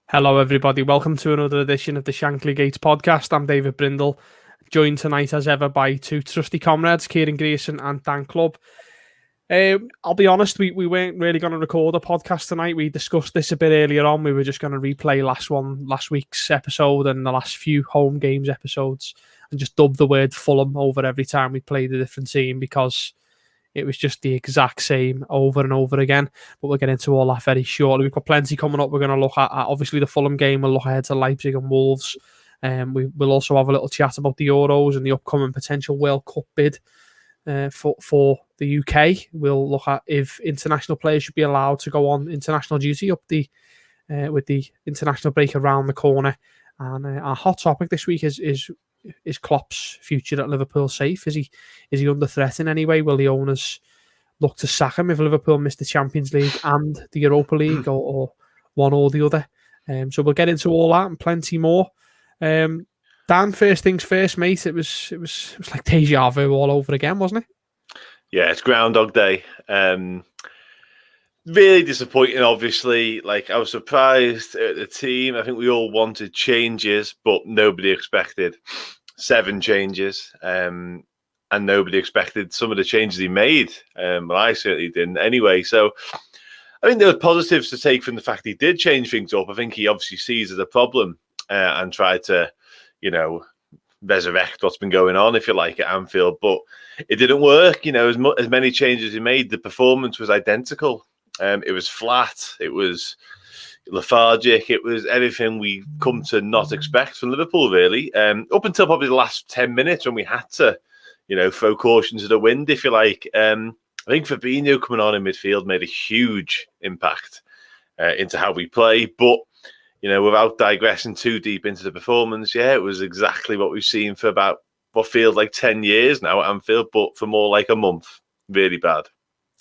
Hello, everybody. Welcome to another edition of the Shankly Gates podcast. I'm David Brindle, joined tonight as ever by two trusty comrades, Kieran and Dan Klopp. I'll be honest, we weren't really going to record a podcast tonight. We discussed this a bit earlier on. We were just going to replay last week's episode and the last few home games episodes and just dub the word Fulham over every time we played a different team because it was just the exact same over and over again. But we'll get into all that very shortly. We've got plenty coming up. We're going to look at obviously the Fulham game. We'll look ahead to Leipzig and Wolves. We'll also have a little chat about the Euros and the upcoming potential World Cup bid for the UK. We'll look at if international players should be allowed to go on international duty with the international break around the corner. And our hot topic this week is Klopp's future at Liverpool safe? Is he under threat in any way? Will the owners look to sack him if Liverpool miss the Champions League and the Europa League or one or the other? So we'll get into all that and plenty more. Dan, first things first, mate. It was like deja vu all over again, wasn't it? Yeah, it's Groundhog Day. Really disappointing, obviously. Like, I was surprised at the team. I think we all wanted changes, but nobody expected 7 changes. And nobody expected some of the changes he made. Well, I certainly didn't anyway. So I think there were positives to take from the fact he did change things up. I think he obviously sees it as a problem and tried to, resurrect what's been going on, if you like, at Anfield. But it didn't work. As many changes he made, the performance was identical. It was flat. It was lethargic. It was everything we come to not expect from Liverpool, really. Up until probably the last 10 minutes when we had to, throw caution to the wind, if you like. I think Fabinho coming on in midfield made a huge impact into how we play. But, without digressing too deep into the performance, it was exactly what we've seen for about what feels like 10 years now at Anfield, but for more like a month. Really bad.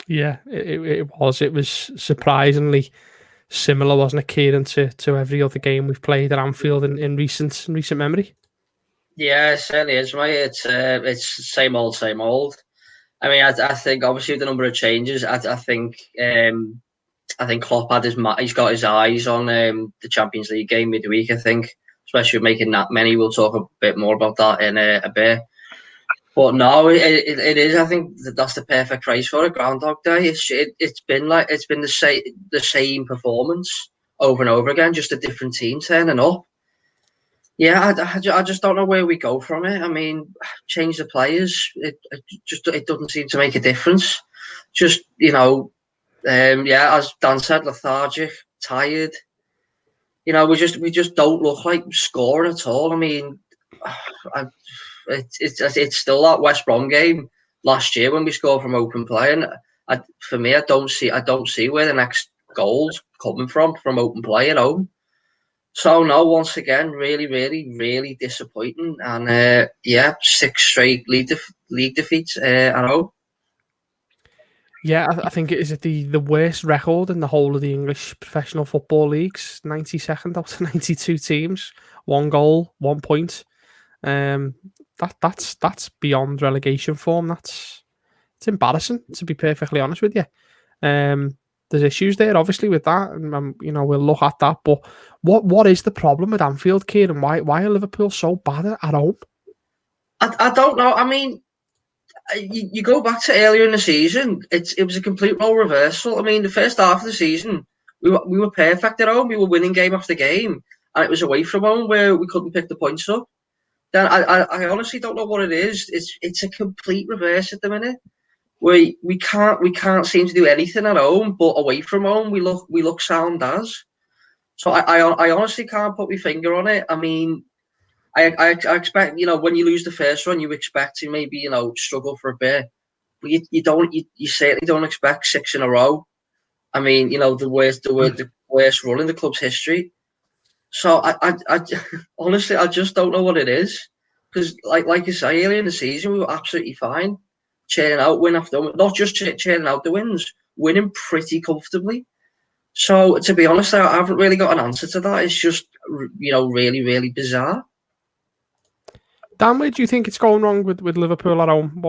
Yeah, it was. It was surprisingly similar, wasn't it, Kieran, to every other game we've played at Anfield in recent memory? Yeah, it certainly is, mate. It's same old, same old. I mean, I think obviously the number of changes. I think Klopp had he's got his eyes on the Champions League game midweek. I think, especially with making that many. We'll talk a bit more about that in a bit. But no, it is. I think that's the perfect phrase for it. Groundhog Day. It's been the same performance over and over again, just a different team turning up. Yeah, I just don't know where we go from it. I mean, change the players. It doesn't seem to make a difference. Just as Dan said, lethargic, tired. We just don't look like scoring at all. I mean, it's still that West Brom game last year when we scored from open play, and for me, I don't see where the next goal's coming from open play at home. So no, once again, really, really, really disappointing, and 6 straight league defeats at home. Yeah, I think it is the worst record in the whole of the English professional football leagues. 92nd out of 92 teams, 1 goal, 1 point. That's beyond relegation form. It's embarrassing, to be perfectly honest with you. There's issues there, obviously, with that, and we'll look at that. But what is the problem with Anfield, Kieran? Why are Liverpool so bad at home? I don't know. I mean, you go back to earlier in the season. It was a complete role reversal. I mean, the first half of the season, we were perfect at home. We were winning game after game, and it was away from home where we couldn't pick the points up. Then I honestly don't know what it is. It's a complete reverse at the minute. We can't seem to do anything at home, but away from home we look sound as. So I honestly can't put my finger on it. I mean, I expect, when you lose the first one, you expect to maybe struggle for a bit, but you certainly don't expect 6 in a row. I mean, the worst run in the club's history. So I honestly I just don't know what it is, because like you say, earlier in the season we were absolutely fine. Churning out win after win, not just churning out the wins, winning pretty comfortably. So to be honest, I haven't really got an answer to that. It's just really, really bizarre. Dan, where do you think it's going wrong with Liverpool at home?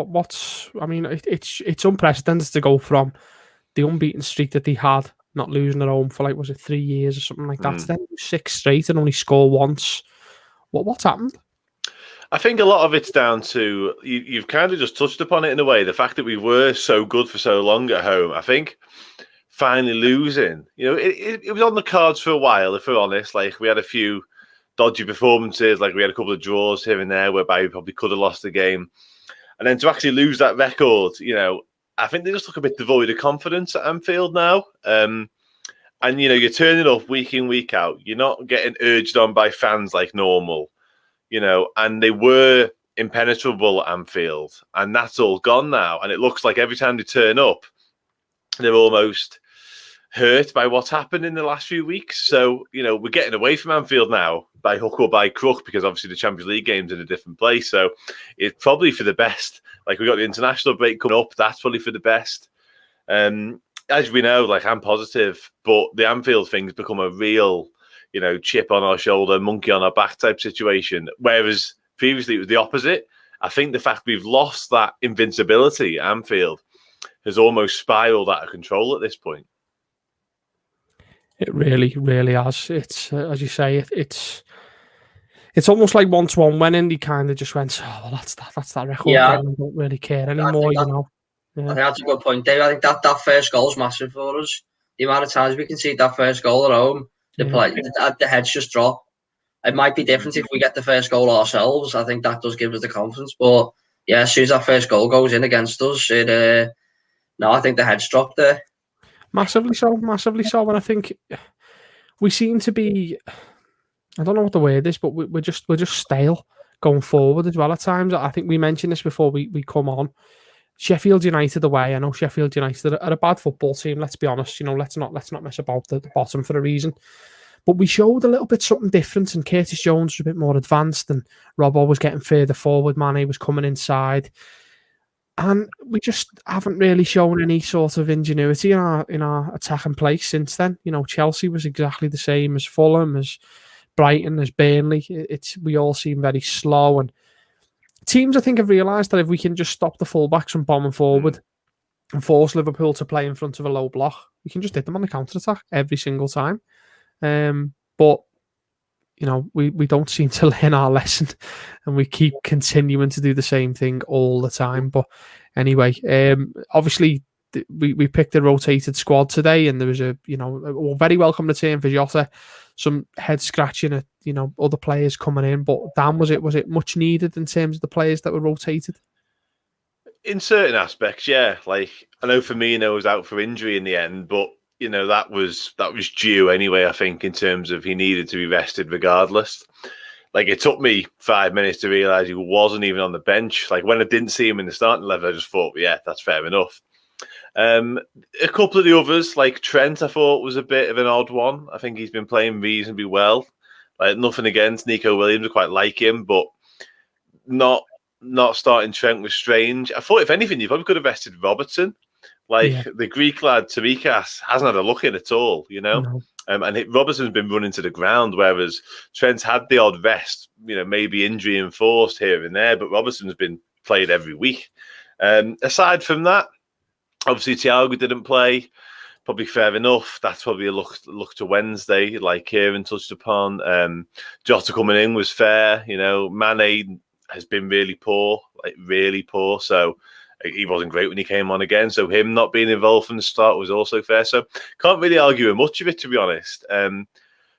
I mean, it's unprecedented to go from the unbeaten streak that they had not losing at home for like, was it 3 years or something like that? Then 6 straight and only score once. What's happened? I think a lot of it's down to, you've kind of just touched upon it in a way, the fact that we were so good for so long at home. I think finally losing, it was on the cards for a while, if we're honest. Like, we had a few dodgy performances, like we had a couple of draws here and there whereby we probably could have lost the game. And then to actually lose that record, I think they just look a bit devoid of confidence at Anfield now. And, you're turning up week in, week out. You're not getting urged on by fans like normal. And they were impenetrable at Anfield, and that's all gone now. And it looks like every time they turn up, they're almost hurt by what's happened in the last few weeks. So, we're getting away from Anfield now by hook or by crook, because obviously the Champions League game's in a different place. So it's probably for the best. Like, we got the international break coming up. That's probably for the best. As we know, like, I'm positive, but the Anfield thing's become a real chip on our shoulder, monkey on our back type situation. Whereas previously it was the opposite. I think the fact we've lost that invincibility at Anfield has almost spiraled out of control at this point. It really, really has. It's as you say, it's almost like once one went in, he kind of just went, "Oh, well, that's that record. Yeah, I don't really care anymore." Yeah. I think that's a good point, Dave. I think that first goal is massive for us. The amount of times we can see that first goal at home, the heads just drop. It might be different if we get the first goal ourselves. I think that does give us the confidence. But yeah, as soon as that first goal goes in against us, I think the heads drop there. Massively so. And I think we seem to be, I don't know what the word is, but we're just stale going forward as well at times. I think we mentioned this before we come on. Sheffield United away. I know Sheffield United are a bad football team. Let's be honest. Let's not mess about the bottom for a reason. But we showed a little bit something different, and Curtis Jones was a bit more advanced, and Robbo was getting further forward. Mane was coming inside, and we just haven't really shown any sort of ingenuity in our attacking play since then. Chelsea was exactly the same as Fulham, as Brighton, as Burnley. We all seem very slow, and teams, I think, have realised that if we can just stop the fullbacks from bombing forward and force Liverpool to play in front of a low block, we can just hit them on the counter-attack every single time. But, we don't seem to learn our lesson, and we keep continuing to do the same thing all the time. But anyway, obviously, we picked a rotated squad today, and there was a very welcome return for Jota. Some head scratching at other players coming in, but Dan, was it much needed in terms of the players that were rotated? In certain aspects, yeah. Like, I know Firmino was out for injury in the end, but that was due anyway. I think in terms of he needed to be rested regardless. Like, it took me 5 minutes to realise he wasn't even on the bench. Like, when I didn't see him in the starting 11, I just thought, yeah, that's fair enough. A couple of the others, like Trent, I thought was a bit of an odd one. I think he's been playing reasonably well. Like, nothing against Nico Williams, I quite like him, but not starting Trent was strange. I thought, if anything, you probably could have rested Robertson. Like, the Greek lad Tsimikas hasn't had a look in at all, No. And Robertson's been running to the ground, whereas Trent's had the odd rest, maybe injury enforced here and there, but Robertson's been played every week. Aside from that, obviously Thiago didn't play. Probably fair enough. That's probably a look to Wednesday, like Kieran touched upon. Jota coming in was fair. Mane has been really poor. So he wasn't great when he came on again. So him not being involved from the start was also fair. So can't really argue with much of it, to be honest.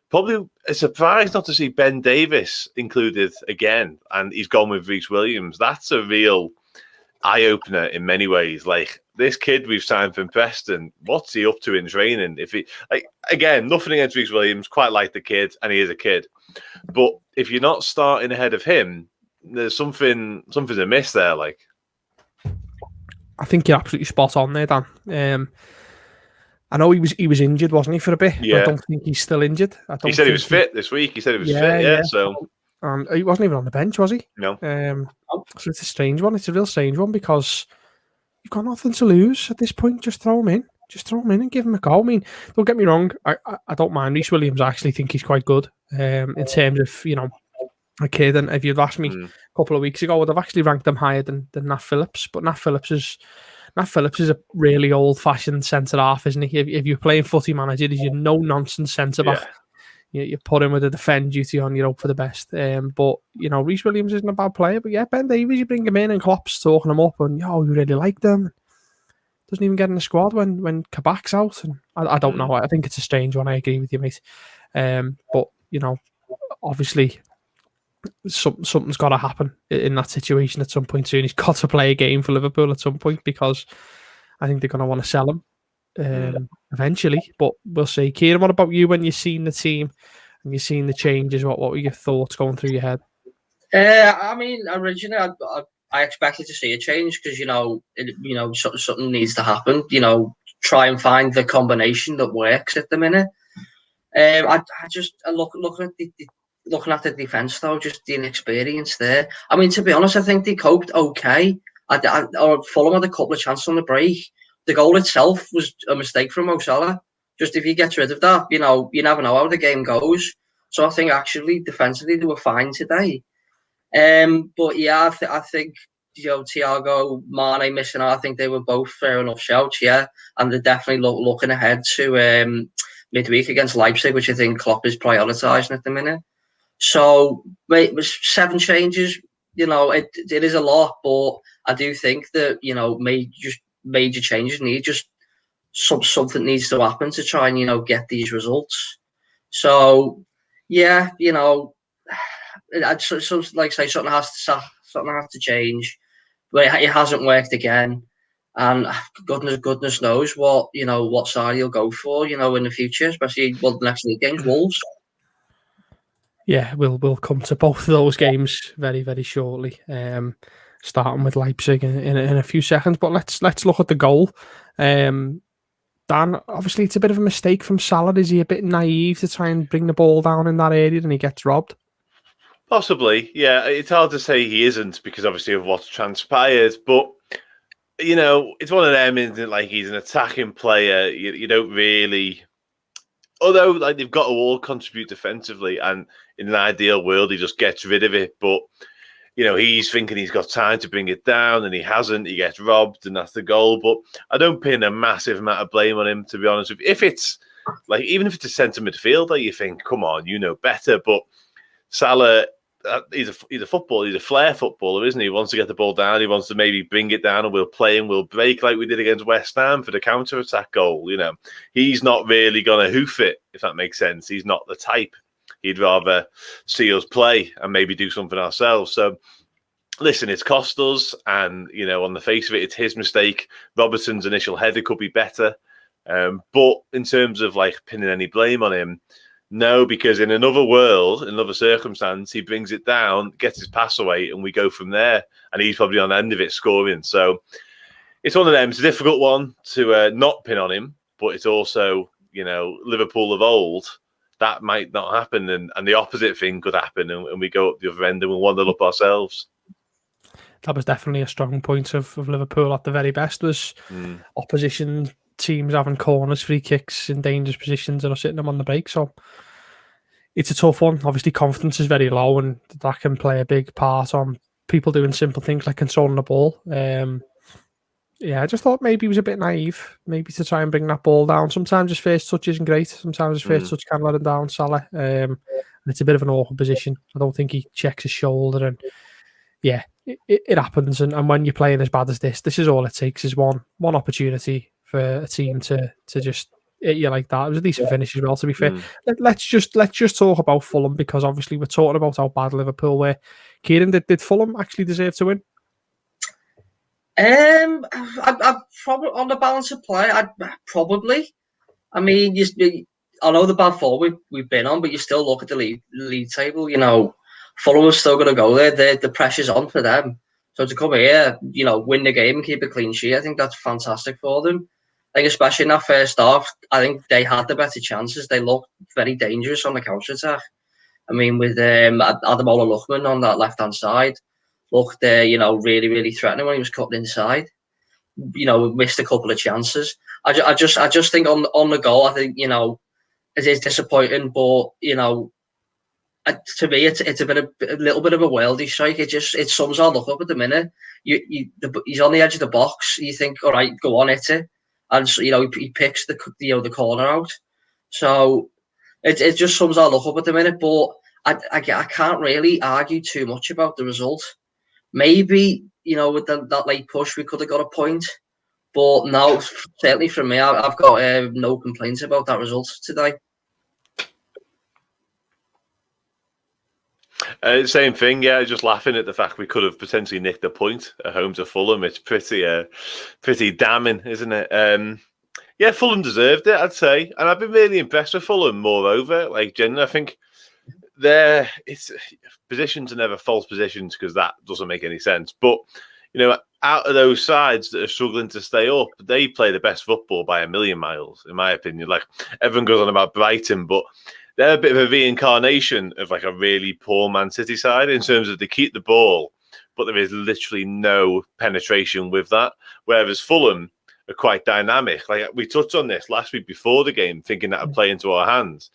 Probably a surprise not to see Ben Davies included again, and he's gone with Reece Williams. That's a real eye-opener in many ways. Like, this kid we've signed from Preston, what's he up to in training? If he, again, nothing against Reece Williams, quite like the kid, and he is a kid. But if you're not starting ahead of him, there's something amiss there. Like, I think you're absolutely spot on there, Dan. I know he was injured, wasn't he, for a bit? Yeah. I don't think he's still injured. He said he was fit this week. He said he was fit, yeah. So he wasn't even on the bench, was he? No. So it's a strange one. It's a real strange one, because you've got nothing to lose at this point. Just throw him in. Just throw him in and give him a go. I mean, don't get me wrong. I don't mind Reece Williams. I actually think he's quite good in terms of, a kid. And if you'd asked me a couple of weeks ago, I'd have actually ranked him higher than Nat Phillips. But Nat Phillips Nat Phillips is a really old-fashioned centre-half, isn't he? If you're playing footy manager, he's your no-nonsense centre-back. Yeah. You put him with a defend duty on, you hope for the best. But, Reece Williams isn't a bad player. But yeah, Ben Davies, you bring him in and Klopp's talking him up and, you really like them. Doesn't even get in the squad when Kabak's out. And I don't know. I think it's a strange one. I agree with you, mate. But, obviously, something's got to happen in that situation at some point soon. He's got to play a game for Liverpool at some point because I think they're going to want to sell him eventually. But we'll see. Kieran, what about you when you've seen the team and you've seen the changes? What were your thoughts going through your head? I mean, originally I expected to see a change because something needs to happen. Try and find the combination that works at the minute. I just looking at the defence though, just the inexperience there. I mean, to be honest, I think they coped okay. Fulham had a couple of chances on the break. The goal itself was a mistake from Mo Salah. Just if he gets rid of that, you never know how the game goes. So I think actually defensively they were fine today. But yeah, I think Thiago, Mane missing out. I think they were both fair enough shouts. Yeah, and they're definitely looking ahead to midweek against Leipzig, which I think Klopp is prioritising at the minute. So, mate, 7 changes. It is a lot, but I do think that major changes need just something needs to happen to try and get these results. So, yeah, so like I say, something has to change. But it hasn't worked again, and goodness knows what side he'll go for, in the future, especially the next league game's Wolves. Yeah, we'll come to both of those games very, very shortly. Starting with Leipzig in a few seconds, but let's look at the goal. Dan, obviously it's a bit of a mistake from Salah. Is he a bit naive to try and bring the ball down in that area and he gets robbed? Possibly, yeah. It's hard to say he isn't because obviously of what's transpired, but it's one of them, isn't it? Like, he's an attacking player. You don't really, although like they've got to all contribute defensively, and in an ideal world he just gets rid of it. But he's thinking he's got time to bring it down, and he hasn't. He gets robbed, and that's the goal. But I don't pin a massive amount of blame on him, to be honest with you. If it's like, even if it's a centre midfielder, you think, come on, better. But Salah, he's a footballer. He's a flair footballer, isn't he? He wants to get the ball down. He wants to maybe bring it down, and we'll play and we'll break like we did against West Ham for the counter-attack goal. He's not really going to hoof it, if that makes sense. He's not the type. He'd rather see us play and maybe do something ourselves. So, listen, it's cost us, and on the face of it, it's his mistake. Robertson's initial header could be better, but in terms of like pinning any blame on him, no, because in another world, in another circumstance, he brings it down, gets his pass away, and we go from there. And he's probably on the end of it scoring. So it's one of them. It's a difficult one to not pin on him, but it's also, Liverpool of old. That might not happen, and the opposite thing could happen, and we go up the other end and we'll wander up ourselves. That was definitely a strong point of Liverpool at the very best, was opposition teams having corners, free kicks in dangerous positions and us hitting them on the break. So it's a tough one. Obviously, confidence is very low, and that can play a big part on people doing simple things like controlling the ball. I just thought maybe he was a bit naive, maybe to try and bring that ball down. Sometimes his first touch isn't great. Sometimes his first touch can let him down, Salah. And it's a bit of an awkward position. I don't think he checks his shoulder. And yeah, it happens. And when you're playing as bad as this is all it takes, is one opportunity for a team to just hit you like that. It was a decent finish as well, to be fair. Let's just talk about Fulham, because obviously we're talking about how bad Liverpool were. Kieran, did Fulham actually deserve to win? I probably, on the balance of play, probably. I mean, I know the bad form we've been on, but you still look at the league table. Fulham are still going to go there. The pressure's on for them. So to come here, win the game and keep a clean sheet, I think that's fantastic for them. I think especially in that first half, I think they had the better chances. They looked very dangerous on the counter attack. I mean, with Ademola Lookman on that left hand side, looked really, really threatening when he was cutting inside. We missed a couple of chances. I just think on the goal, I think it is disappointing, but to me, it's a little bit of a worldly strike. It sums our luck up at the minute. He's on the edge of the box. You think, all right, go on, hit it, and so, he picks the corner out. So it just sums our luck up at the minute. But I can't really argue too much about the result. Maybe with that late push, we could have got a point. But no, certainly from me, I've got no complaints about that result today. Same thing, yeah. Just laughing at the fact we could have potentially nicked a point at home to Fulham. It's pretty damning, isn't it? Yeah, Fulham deserved it, I'd say, and I've been really impressed with Fulham. Moreover, generally, I think it's positions are never false positions because that doesn't make any sense. But out of those sides that are struggling to stay up, they play the best football by a million miles, in my opinion. Everyone goes on about Brighton, but they're a bit of a reincarnation of a really poor Man City side in terms of they keep the ball, but there is literally no penetration with that. Whereas Fulham are quite dynamic. We touched on this last week before the game, thinking that would play into our hands.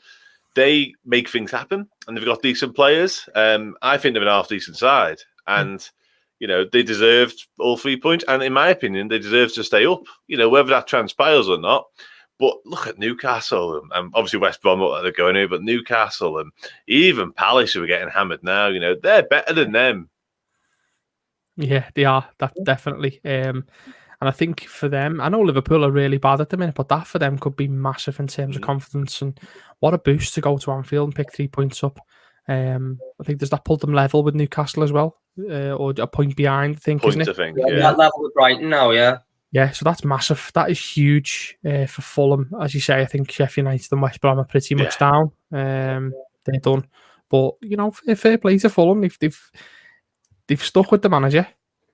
They make things happen, and they've got decent players. I think they're an half-decent side, and they deserved all 3 points. And in my opinion, they deserve to stay up. Whether that transpires or not. But look at Newcastle, and obviously West Brom, what they're going over, but Newcastle and even Palace, who are getting hammered now, they're better than them. Yeah, they are, definitely. And I think for them, I know Liverpool are really bad at the minute, but that for them could be massive in terms of confidence. And what a boost to go to Anfield and pick 3 points up. I think does that pull them level with Newcastle as well, or a point behind? I think, isn't it? That level with Brighton now, yeah. Yeah, so that's massive. That is huge for Fulham. As you say, I think Sheffield United and West Brom are pretty much down. They're done. But, fair play to Fulham. They've stuck with the manager,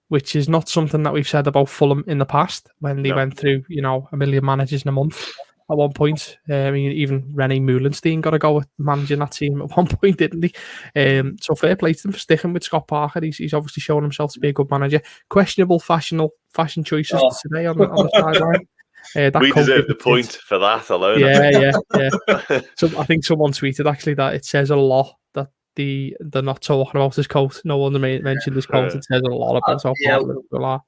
which is not something that we've said about Fulham in the past when they went through, a million managers in a month at one point. Even René Meulenstein got to go with managing that team at one point, didn't he? So fair play to them for sticking with Scott Parker. He's obviously shown himself to be a good manager. Questionable fashion choices today on the sideline. We deserve the point for that alone. Yeah. So I think someone tweeted actually that it says a lot that they're not talking about his coat. No one mentioned his coat. It says a lot about how bad Liverpool are.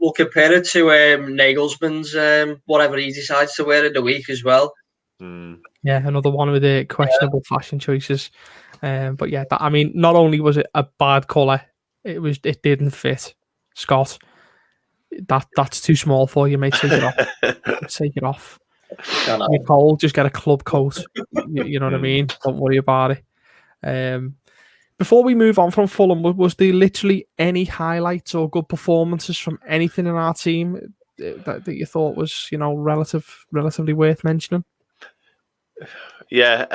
We'll compare it to Nagelsmann's whatever he decides to wear in the week as well. Yeah, another one with the questionable fashion choices. But yeah, not only was it a bad colour, it didn't fit. Scott, that's too small for you, mate. Take it off. Take it off. You're cold, just get a club coat. You know what I mean? Don't worry about it. Before we move on from Fulham, was there literally any highlights or good performances from anything in our team that you thought was, relatively worth mentioning? Yeah,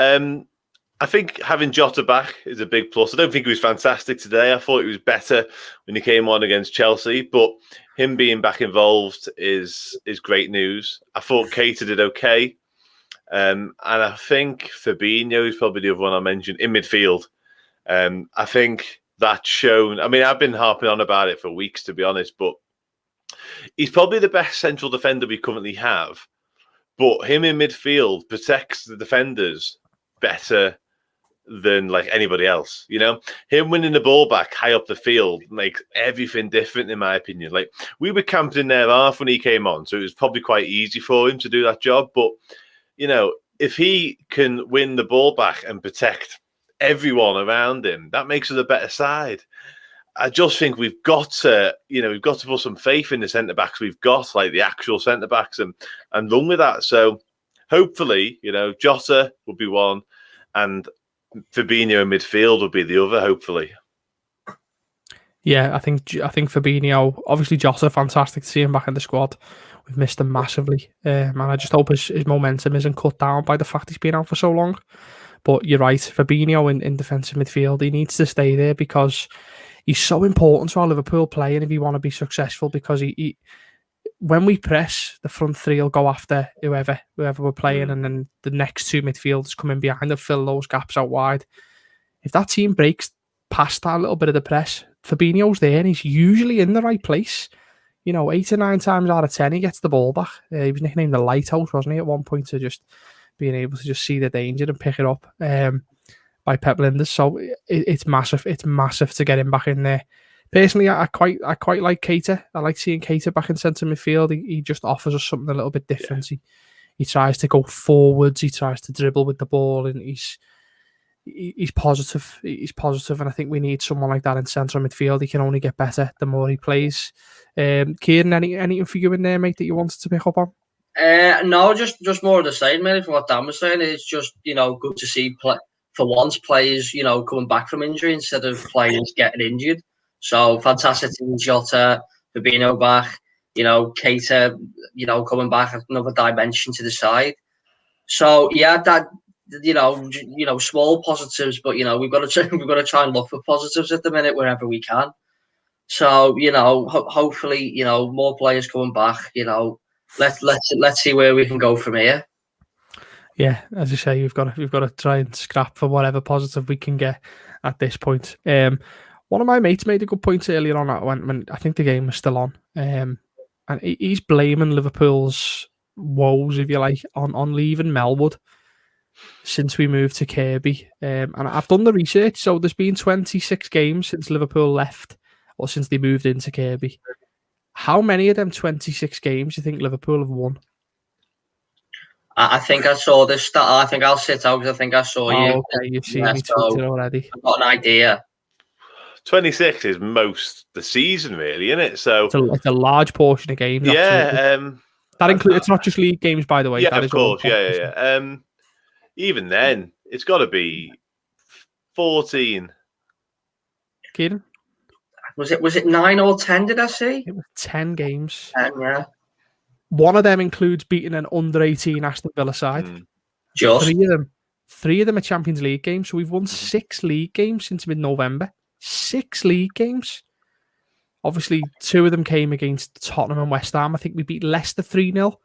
I think having Jota back is a big plus. I don't think he was fantastic today. I thought he was better when he came on against Chelsea, but him being back involved is great news. I thought Keita did okay. And I think Fabinho is probably the other one I mentioned in midfield. I think that's shown. I've been harping on about it for weeks, to be honest, but he's probably the best central defender we currently have. But him in midfield protects the defenders better than anybody else. Him winning the ball back high up the field makes everything different, in my opinion. We were camped in their half when he came on, so it was probably quite easy for him to do that job. But if he can win the ball back and protect everyone around him, that makes us a better side. I just think we've got to put some faith in the centre backs we've got, the actual centre backs, and run with that. So hopefully, Jota will be one, and Fabinho in midfield will be the other. Hopefully. Yeah, I think Fabinho, obviously Jota, fantastic to see him back in the squad. We've missed him massively, and I just hope his momentum isn't cut down by the fact he's been out for so long. But you're right, Fabinho in defensive midfield, he needs to stay there because he's so important to our Liverpool play, and if you want to be successful, because he when we press, the front three will go after whoever we're playing, and then the next two midfielders come in behind and fill those gaps out wide. If that team breaks past that little bit of the press, Fabinho's there and he's usually in the right place. 8 or 9 times out of 10, he gets the ball back. He was nicknamed the Lighthouse, wasn't he, at one point, to just being able to just see the danger and pick it up. But by Pep Linders. So it's massive. It's massive to get him back in there. Personally, I quite like Keita. I like seeing Keita back in centre midfield. He just offers us something a little bit different. Yeah. He tries to go forwards. He tries to dribble with the ball, and he's positive. He's positive, and I think we need someone like that in central midfield. He can only get better the more he plays. Kieran, anything for you in there, mate, that you wanted to pick up on? No, just more of the same, mate. From what Dan was saying, it's just good to see for once players coming back from injury instead of players getting injured. So fantastic to see Jota, Fabinho back. Keita, coming back, another dimension to the side. So yeah, that small positives, but we've got to try and look for positives at the minute wherever we can. So hopefully more players coming back. Let's see where we can go from here. Yeah, as you say, we've got to try and scrap for whatever positive we can get at this point. One of my mates made a good point earlier on when I think the game was still on, and he's blaming Liverpool's woes, if you like, on leaving Melwood since we moved to Kirby. And I've done the research, so there's been 26 games since Liverpool left, or since they moved into Kirby. How many of them 26 games do you think Liverpool have won? I think I saw this stat. I think I'll sit out because I think I saw you. Okay, you've seen me tweet it already. I've got an idea. 26 is most the season, really, isn't it? So it's a large portion of games. Yeah, that includes. It's not just league games, by the way. Yeah, that of course. Yeah. Even then, it's got to be 14. Kieran, was it 9 or 10? Did I see? It was 10 games. 10, yeah. One of them includes beating an under-18 Aston Villa side. Just three of them are Champions League games. So we've won 6 league games since mid-November. 6 league games. Obviously, 2 of them came against Tottenham and West Ham. I think we beat Leicester 3-0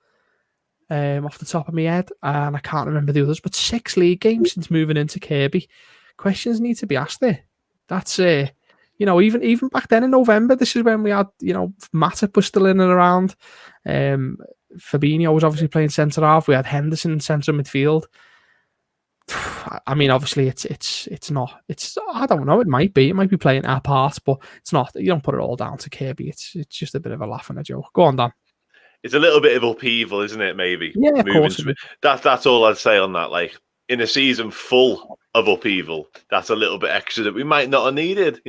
off the top of my head. And I can't remember the others. But 6 league games since moving into Kirby. Questions need to be asked there. That's even back then in November, this is when we had, Matip was still in and around. Fabinho was obviously playing centre half. We had Henderson in centre midfield. I mean, obviously, it's not. I don't know. It might be playing our part, but it's not. You don't put it all down to Kirby. It's just a bit of a laugh and a joke. Go on, Dan. It's a little bit of upheaval, isn't it? Maybe. Yeah, of course. That's all I'd say on that. Like in a season full of upheaval, that's a little bit extra that we might not have needed.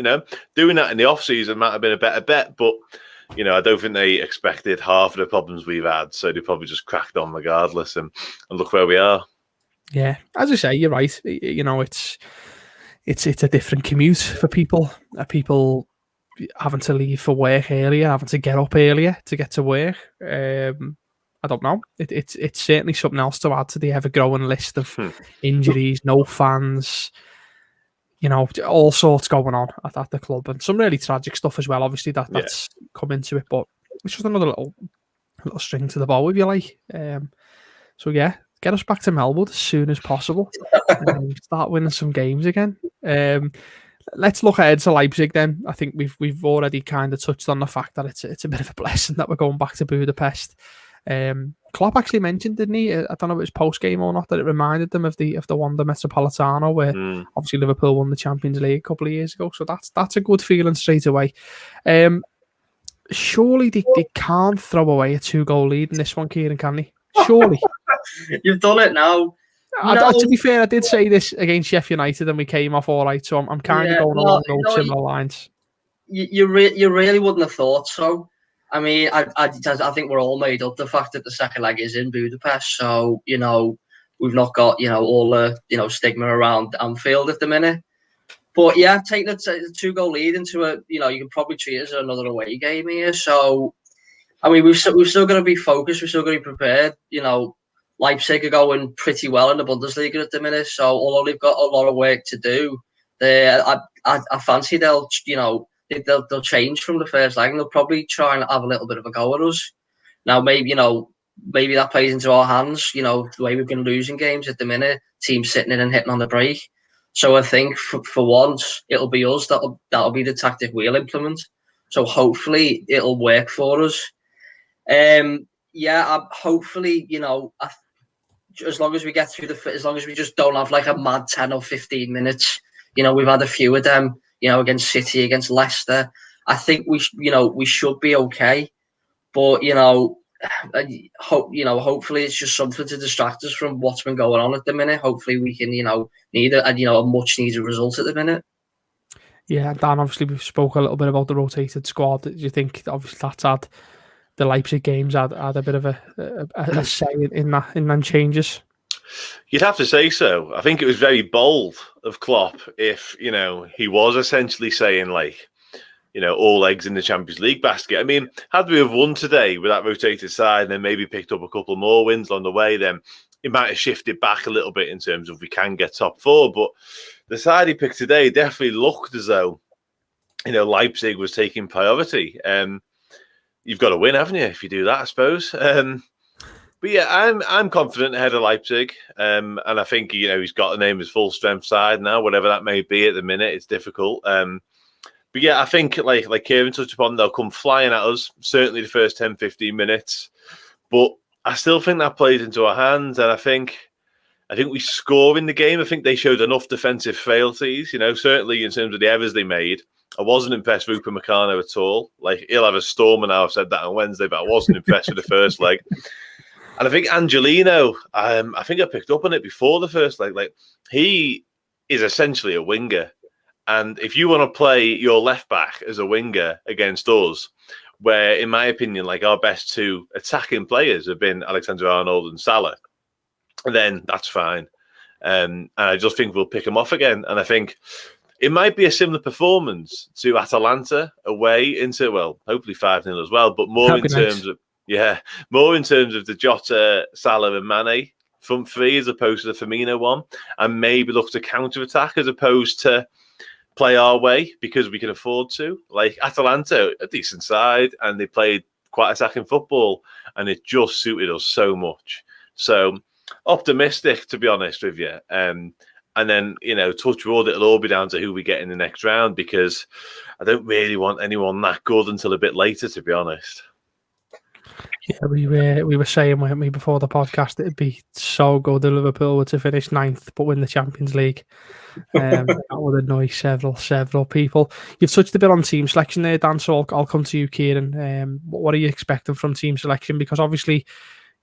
Doing that in the off season might have been a better bet, but I don't think they expected half of the problems we've had, so they probably just cracked on regardless, and look where we are. Yeah, as I say, you're right. It's a different commute for people. People having to leave for work earlier, having to get up earlier to get to work. I don't know. It's certainly something else to add to the ever-growing list of injuries, no fans, all sorts going on at the club, and some really tragic stuff as well. Obviously, that's come into it, but it's just another little string to the bow, if you like. So yeah, get us back to Melwood as soon as possible. Start winning some games again. Let's look ahead to Leipzig then. I think we've already kind of touched on the fact that it's a bit of a blessing that we're going back to Budapest. Klopp actually mentioned, didn't he? I don't know if it was post game or not, that it reminded them of the Wanda Metropolitano, where obviously Liverpool won the Champions League a couple of years ago. So that's a good feeling straight away. Surely they can't throw away a 2-goal lead in this one, Kieran, can they? Surely. You've done it now. To be fair, I did say this against Sheffield United and we came off all right, so I'm kind of going along those similar lines. You really wouldn't have thought so. I mean, I think we're all made up the fact that the second leg is in Budapest, so we've not got all the stigma around Anfield at the minute. But yeah, taking a 2-goal lead into a you can probably treat it as another away game here. So I mean, we've still got to be focused. We've still got to be prepared. Leipzig are going pretty well in the Bundesliga at the minute, so although they've got a lot of work to do, I fancy they'll change from the first leg and they'll probably try and have a little bit of a go at us. Now, maybe that plays into our hands. The way we've been losing games at the minute, teams sitting in and hitting on the break. So I think for once it'll be us that'll be the tactic we'll implement. So hopefully it'll work for us. Hopefully as long as we get through as long as we just don't have like a mad 10 or 15 minutes. We've had a few of them. Against City, against Leicester. I think we should be okay. But hopefully it's just something to distract us from what's been going on at the minute. Hopefully we can need a much needed result at the minute. Yeah, Dan, obviously we spoke a little bit about the rotated squad. Do you think obviously that's had the Leipzig games had a bit of a say in them changes? You'd have to say so. I think it was very bold of Klopp if, he was essentially saying like, all eggs in the Champions League basket. I mean, had we have won today with that rotated side and then maybe picked up a couple more wins on the way, then it might have shifted back a little bit in terms of we can get top four. But the side he picked today definitely looked as though, Leipzig was taking priority. You've got to win, haven't you, if you do that, I suppose. But yeah, I'm confident ahead of Leipzig. And I think, he's got to name his full strength side now, whatever that may be at the minute. It's difficult. But yeah, I think like Kieran touched upon, they'll come flying at us, certainly the first 10, 15 minutes. But I still think that plays into our hands. And I think we score in the game. I think they showed enough defensive frailties, certainly in terms of the errors they made. I wasn't impressed with Upamecano at all. Like, he'll have a storm, and I've said that on Wednesday, but I wasn't impressed with the first leg. And I think Angelino, I think I picked up on it before the first leg. Like, he is essentially a winger. And if you want to play your left back as a winger against us, where, in my opinion, like our best two attacking players have been Alexander-Arnold and Salah, then that's fine. And I just think we'll pick them off again. And I think it might be a similar performance to Atalanta away into, well, hopefully 5-0 as well, but more in terms of the Jota, Salah and Mane front three as opposed to the Firmino one, and maybe look to counter-attack as opposed to play our way because we can afford to. Like Atalanta, a decent side, and they played quite attacking football, and it just suited us so much. So optimistic, to be honest with you. And then, touch wood, it'll all be down to who we get in the next round, because I don't really want anyone that good until a bit later, to be honest. Yeah, we were saying, weren't we, before the podcast, it'd be so good if Liverpool were to finish 9th but win the Champions League. That would annoy several people. You've touched a bit on team selection there, Dan, so I'll come to you, Kieran. What are you expecting from team selection? Because obviously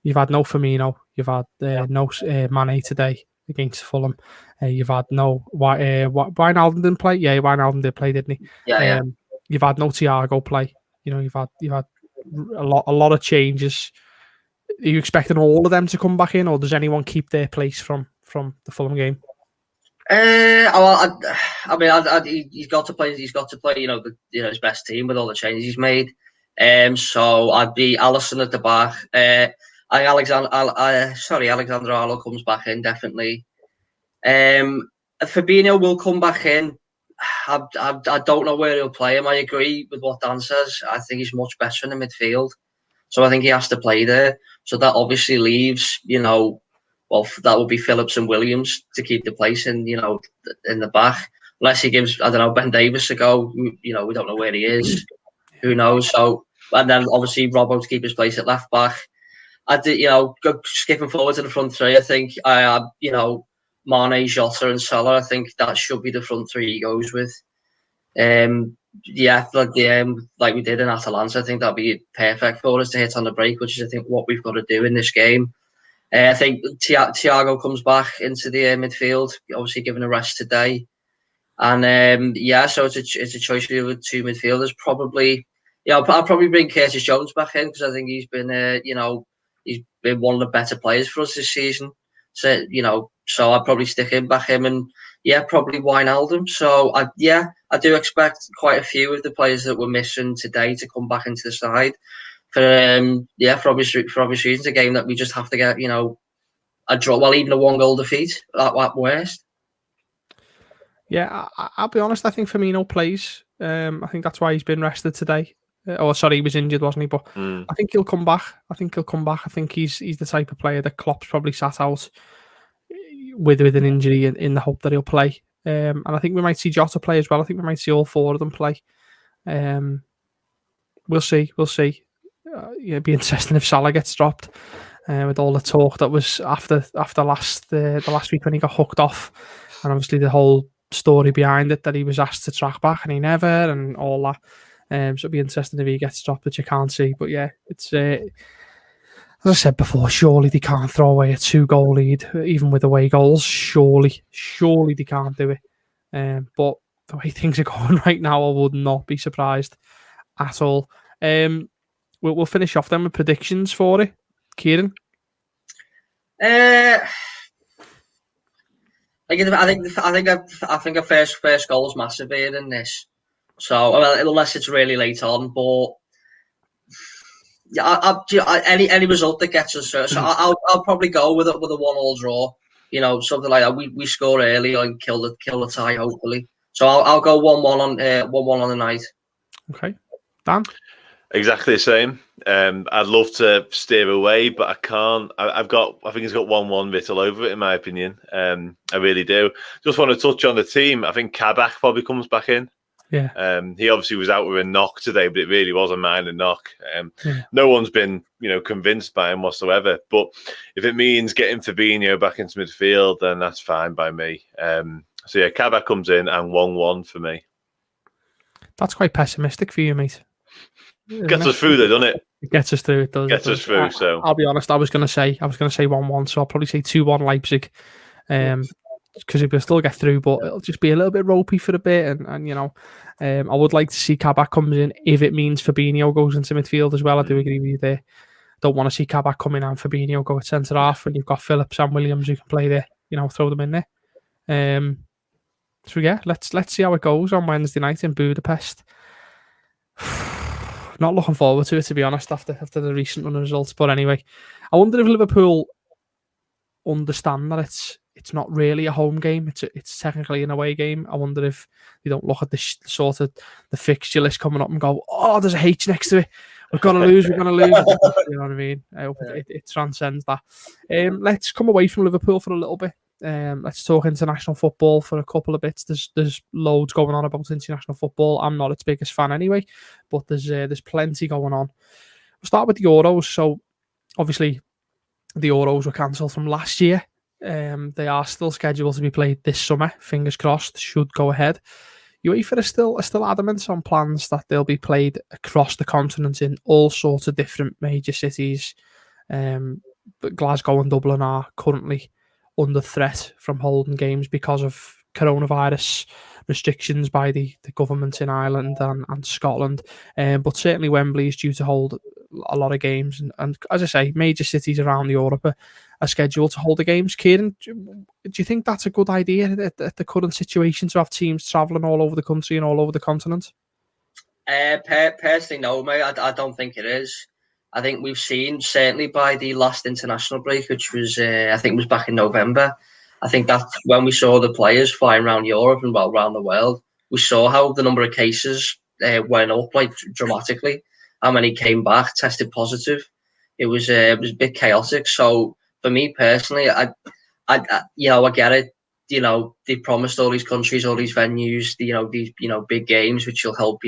you've had no Firmino, you've had no Mane today against Fulham. You've had no Wijnaldum didn't play. Yeah, Wijnaldum did play, didn't he? Yeah. You've had no Thiago play. You've had a lot of changes. Are you expecting all of them to come back in, or does anyone keep their place from the Fulham game? I mean, he's got to play. He's got to play. His best team with all the changes he's made. So I'd be Alisson at the back. Alexander-Arnold comes back in definitely. Fabinho will come back in. I don't know where he'll play him. I agree with what Dan says. I think he's much better in the midfield, so I think he has to play there. So that obviously leaves, that would be Phillips and Williams to keep the place in the back, unless he gives, I don't know, Ben Davies a go. We don't know where he is. Who knows? So, and then obviously Robbo to keep his place at left back. Skipping forward to the front three, I think Mane, Jota and Salah, I think that should be the front three he goes with. Like we did in Atalanta, I think that'd be perfect for us to hit on the break, which is, I think, what we've got to do in this game. I think Thiago comes back into the midfield, obviously given a rest today. And so it's a choice with two midfielders. Probably, I'll probably bring Curtis Jones back in, because I think he's been, he's been one of the better players for us this season. So, so I'd probably stick him back in, and probably Wijnaldum. So I do expect quite a few of the players that were missing today to come back into the side for obvious reasons. A game that we just have to get, a draw, well, even a 1-goal defeat at worst. Yeah, I'll be honest. I think Firmino plays. I think that's why he's been rested today. He was injured, wasn't he? But I think he'll come back. I think he's the type of player that Klopp's probably sat out with an injury in the hope that he'll play. And I think we might see Jota play as well. I think we might see all four of them play. We'll see. It'd be interesting if Salah gets dropped. with all the talk that was after the last week when he got hooked off, and obviously the whole story behind it that he was asked to track back and he never, and all that. So it'll be interesting if he gets dropped, which you can't see. But yeah, it's as I said before, surely they can't throw away a 2-goal lead, even with away goals. Surely they can't do it. But the way things are going right now, I would not be surprised at all. We'll finish off then with predictions for it. Kieran? I think a first goal is massive here in this. So unless it's really late on, but yeah, any result that gets us through. So I'll probably go with a 1-1 draw. You know, something like that. We score early and kill the tie, hopefully. So I'll go 1-1 on 1-1 on the night. Okay, Dan. Exactly the same. I'd love to steer away, but I can't. I think it's got 1-1 written all over it, in my opinion. I really do. Just want to touch on the team. I think Kabak probably comes back in. Yeah. He obviously was out with a knock today, but it really was a minor knock. No one's been, convinced by him whatsoever. But if it means getting Fabinho back into midfield, then that's fine by me. So yeah, Kabak comes in and 1-1 for me. That's quite pessimistic for you, mate. Gets us through, though, doesn't it? It gets us through. It does. Gets us through. So I'll be honest. I was going to say 1-1. So I'll probably say 2-1 Leipzig, because if we still get through, but it'll just be a little bit ropey for a bit. And I would like to see Kabak comes in if it means Fabinho goes into midfield as well. I do agree with you there. Don't want to see Kabak come in and Fabinho go at centre half, and you've got Phillips and Williams who can play there. Throw them in there. So yeah, let's see how it goes on Wednesday night in Budapest. Not looking forward to it, to be honest, after the recent run of results. But anyway, I wonder if Liverpool understand that it's not really a home game. It's technically an away game. I wonder if they don't look at the sort of the fixture list coming up and go, "Oh, there's a H next to it. We're gonna lose. We're gonna lose." You know what I mean? I hope it transcends that. Let's come away from Liverpool for a little bit. Let's talk international football for a couple of bits. There's loads going on about international football. I'm not its biggest fan anyway, but there's plenty going on. We'll start with the Euros. So obviously the Euros were cancelled from last year. They are still scheduled to be played this summer. Fingers crossed, should go ahead. UEFA are still adamant on plans that they'll be played across the continent in all sorts of different major cities. But Glasgow and Dublin are currently under threat from holding games because of coronavirus restrictions by the government in Ireland and Scotland. But certainly Wembley is due to hold a lot of games. And as I say, major cities around Europe are scheduled to hold the games. Kieran, do you think that's a good idea at the current situation to have teams travelling all over the country and all over the continent? Personally, no, mate. I don't think it is. I think we've seen, certainly by the last international break, which was, I think was back in November, I think that's when we saw the players flying around Europe and around the world. We saw how the number of cases went up dramatically. How many came back, tested positive. It was a bit chaotic. So for me personally, I get it. They promised all these countries, all these venues, these big games, which will help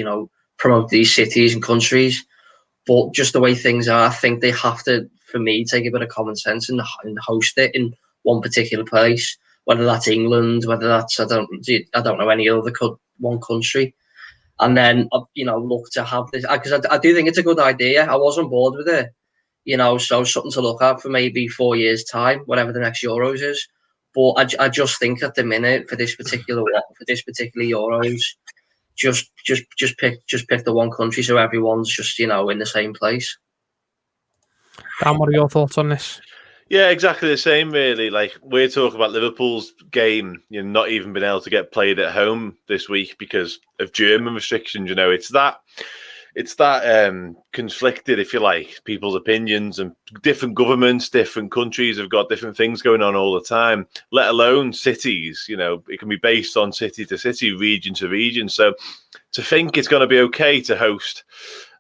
promote these cities and countries. But just the way things are, I think they have to, for me, take a bit of common sense and host it in one particular place. Whether that's England, whether that's I don't know any other one country, and then look to have this, because I do think it's a good idea. I was on board with it, so something to look at for maybe 4 years' time, whatever the next Euros is. But I just think at the minute for this particular Euros, just pick the one country so everyone's just in the same place. Dan, what are your thoughts on this? Yeah, exactly the same, really. Like, we're talking about Liverpool's game, not even being able to get played at home this week because of German restrictions. It's that conflicted, if you like, people's opinions, and different governments, different countries have got different things going on all the time, let alone cities. It can be based on city to city, region to region. So to think it's going to be okay to host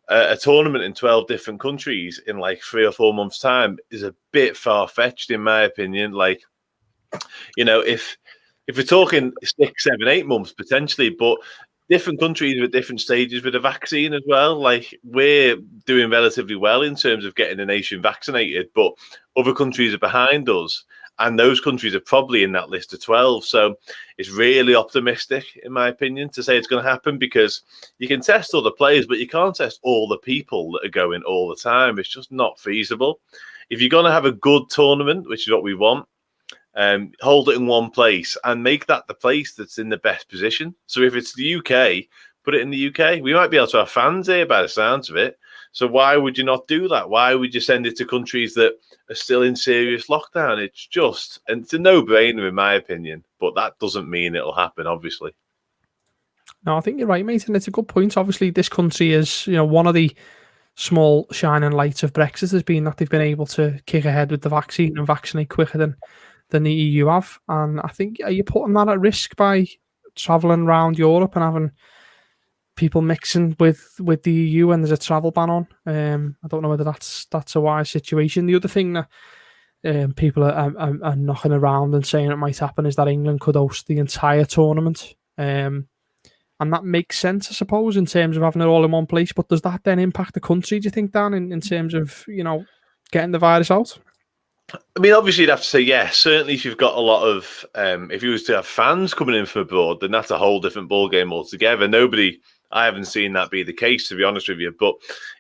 a tournament in 12 different countries in like 3 or 4 months' time is a bit far-fetched, in my opinion. Like, if we're talking 6, 7, 8 months potentially, but different countries with different stages with the vaccine as well. Like, we're doing relatively well in terms of getting the nation vaccinated, but other countries are behind us. And those countries are probably in that list of 12. So it's really optimistic, in my opinion, to say it's going to happen, because you can test all the players, but you can't test all the people that are going all the time. It's just not feasible. If you're going to have a good tournament, which is what we want, hold it in one place and make that the place that's in the best position. So if it's the UK, put it in the UK. We might be able to have fans here by the sounds of it. So why would you not do that? Why would you send it to countries that are still in serious lockdown? It's just, and it's a no-brainer in my opinion, but that doesn't mean it'll happen, obviously. No, I think you're right, mate, and it's a good point. Obviously, this country is, one of the small shining lights of Brexit has been that they've been able to kick ahead with the vaccine and vaccinate quicker than the EU have. And I think, are you putting that at risk by travelling around Europe and having people mixing with the EU when there's a travel ban on? I don't know whether that's a wise situation. The other thing that people are knocking around and saying it might happen is that England could host the entire tournament. And that makes sense, I suppose, in terms of having it all in one place. But does that then impact the country, do you think, Dan, in terms of, getting the virus out? I mean, obviously, you'd have to say yes. Certainly, if you've got a lot of, if you was to have fans coming in from abroad, then that's a whole different ballgame altogether. I haven't seen that be the case, to be honest with you. But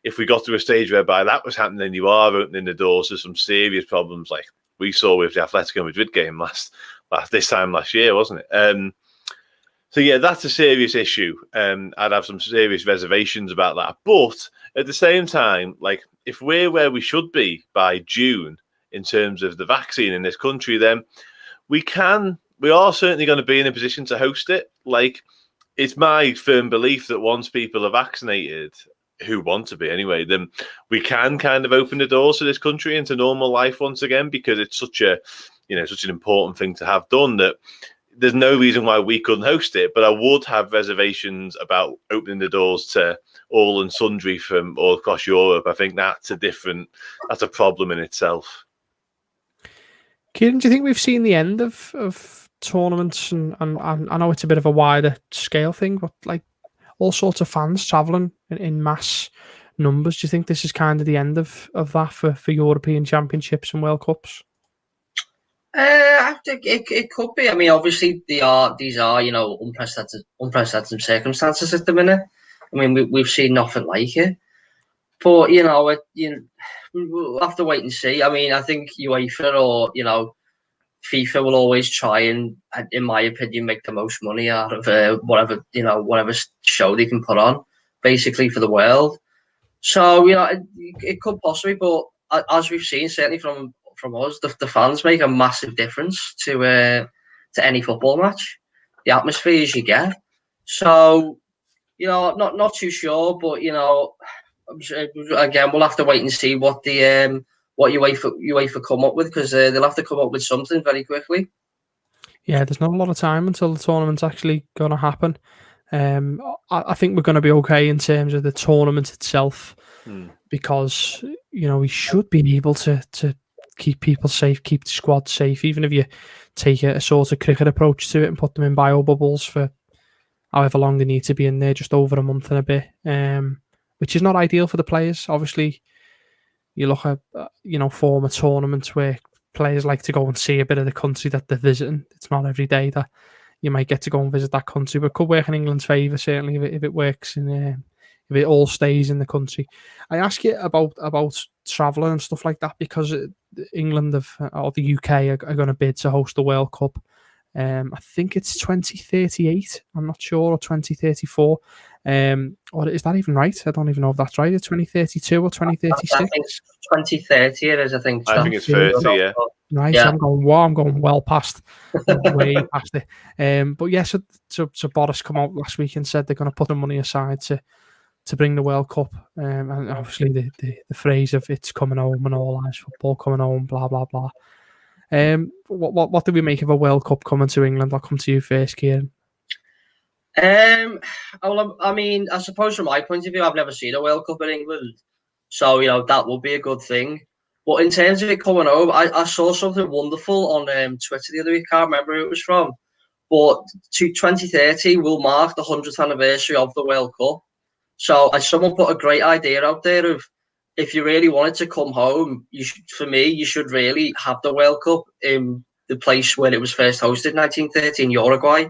if we got to a stage whereby that was happening, then you are opening the doors to some serious problems, like we saw with the Atletico Madrid game this time last year, wasn't it? So yeah, that's a serious issue. I'd have some serious reservations about that. But at the same time, like, if we're where we should be by June in terms of the vaccine in this country, then we are certainly going to be in a position to host it. Like, it's my firm belief that once people are vaccinated, who want to be anyway, then we can kind of open the doors to this country into normal life once again, because it's such an important thing to have done, that there's no reason why we couldn't host it. But I would have reservations about opening the doors to all and sundry from all across Europe. I think that's a problem in itself. Kieran, do you think we've seen the end of tournaments? And I know it's a bit of a wider scale thing, but like all sorts of fans travelling in mass numbers, do you think this is kind of the end of that for European Championships and World Cups? I think it could be. I mean, obviously these are unprecedented circumstances at the minute. I mean, we've seen nothing like it. But we'll have to wait and see. I mean, I think UEFA or FIFA will always try and, in my opinion, make the most money out of whatever show they can put on, basically, for the world. So it could possibly, but as we've seen, certainly from us, the fans make a massive difference to any football match. The atmospheres you get. So not too sure, but again, we'll have to wait and see what the what UEFA come up with, because they'll have to come up with something very quickly. Yeah, there's not a lot of time until the tournament's actually going to happen. I think we're going to be okay in terms of the tournament itself, because we should be able to keep people safe, keep the squad safe, even if you take a sort of cricket approach to it and put them in bio bubbles for however long they need to be in there, just over a month and a bit, which is not ideal for the players. Obviously, you look at former tournaments where players like to go and see a bit of the country that they're visiting. It's not every day that you might get to go and visit that country, but it could work in England's favour, certainly, if it works and if it all stays in the country. I ask you about travelling and stuff like that, because England or the UK are going to bid to host the World Cup. I think it's 2038. I'm not sure, or 2034. Or is that even right? I don't even know if that's right. It's 2032 or 2036. I think 2030 it is. I think it's 30. Yeah. Right. Yeah. So I'm going well past, way past it. But yeah, so Boris come out last week and said they're going to put the money aside to bring the World Cup, and obviously the phrase of it's coming home and all Irish football coming home, blah blah blah. What do we make of a World Cup coming to England? I'll come to you first, Kieran. Well, I mean, I suppose from my point of view, I've never seen a World Cup in England, so that will be a good thing. But in terms of it coming home, I saw something wonderful on Twitter the other week. I can't remember who it was from, But 2030 will mark the 100th anniversary of the World Cup. So someone put a great idea out there of, if you really wanted to come home, you should really have the World Cup in the place where it was first hosted in 1930 in Uruguay.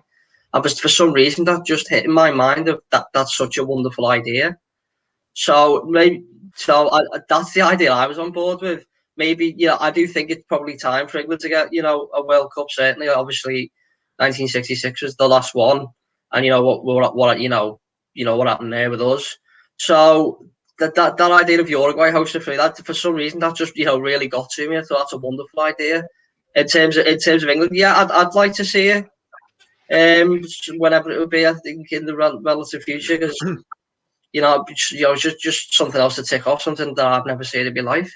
And for some reason, that just hit in my mind of that's such a wonderful idea. So that's the idea I was on board with. Maybe, I do think it's probably time for England to get, a World Cup. Certainly, obviously, 1966 was the last one, and what happened there with us. So that idea of Uruguay hosting for some reason that just really got to me. I thought that's a wonderful idea. In terms of England, yeah, I'd like to see it. Whenever it would be, I think in the relative future, because just something else to tick off, something that I've never seen in my life.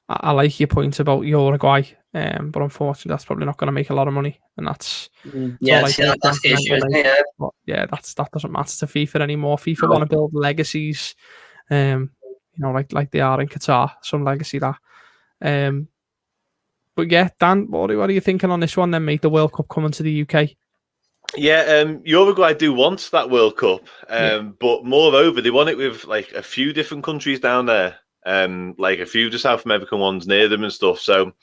I like your point about Uruguay, but unfortunately, that's probably not going to make a lot of money, and that's that's the issue, isn't it? But that doesn't matter to FIFA anymore. FIFA want to build legacies, like they are in Qatar, some legacy that. But yeah, Dan, what are you thinking on this one then, mate? The World Cup coming to the UK. Yeah, Uruguay do want that World Cup, but moreover, they want it with like a few different countries down there, like a few of the South American ones near them and stuff. So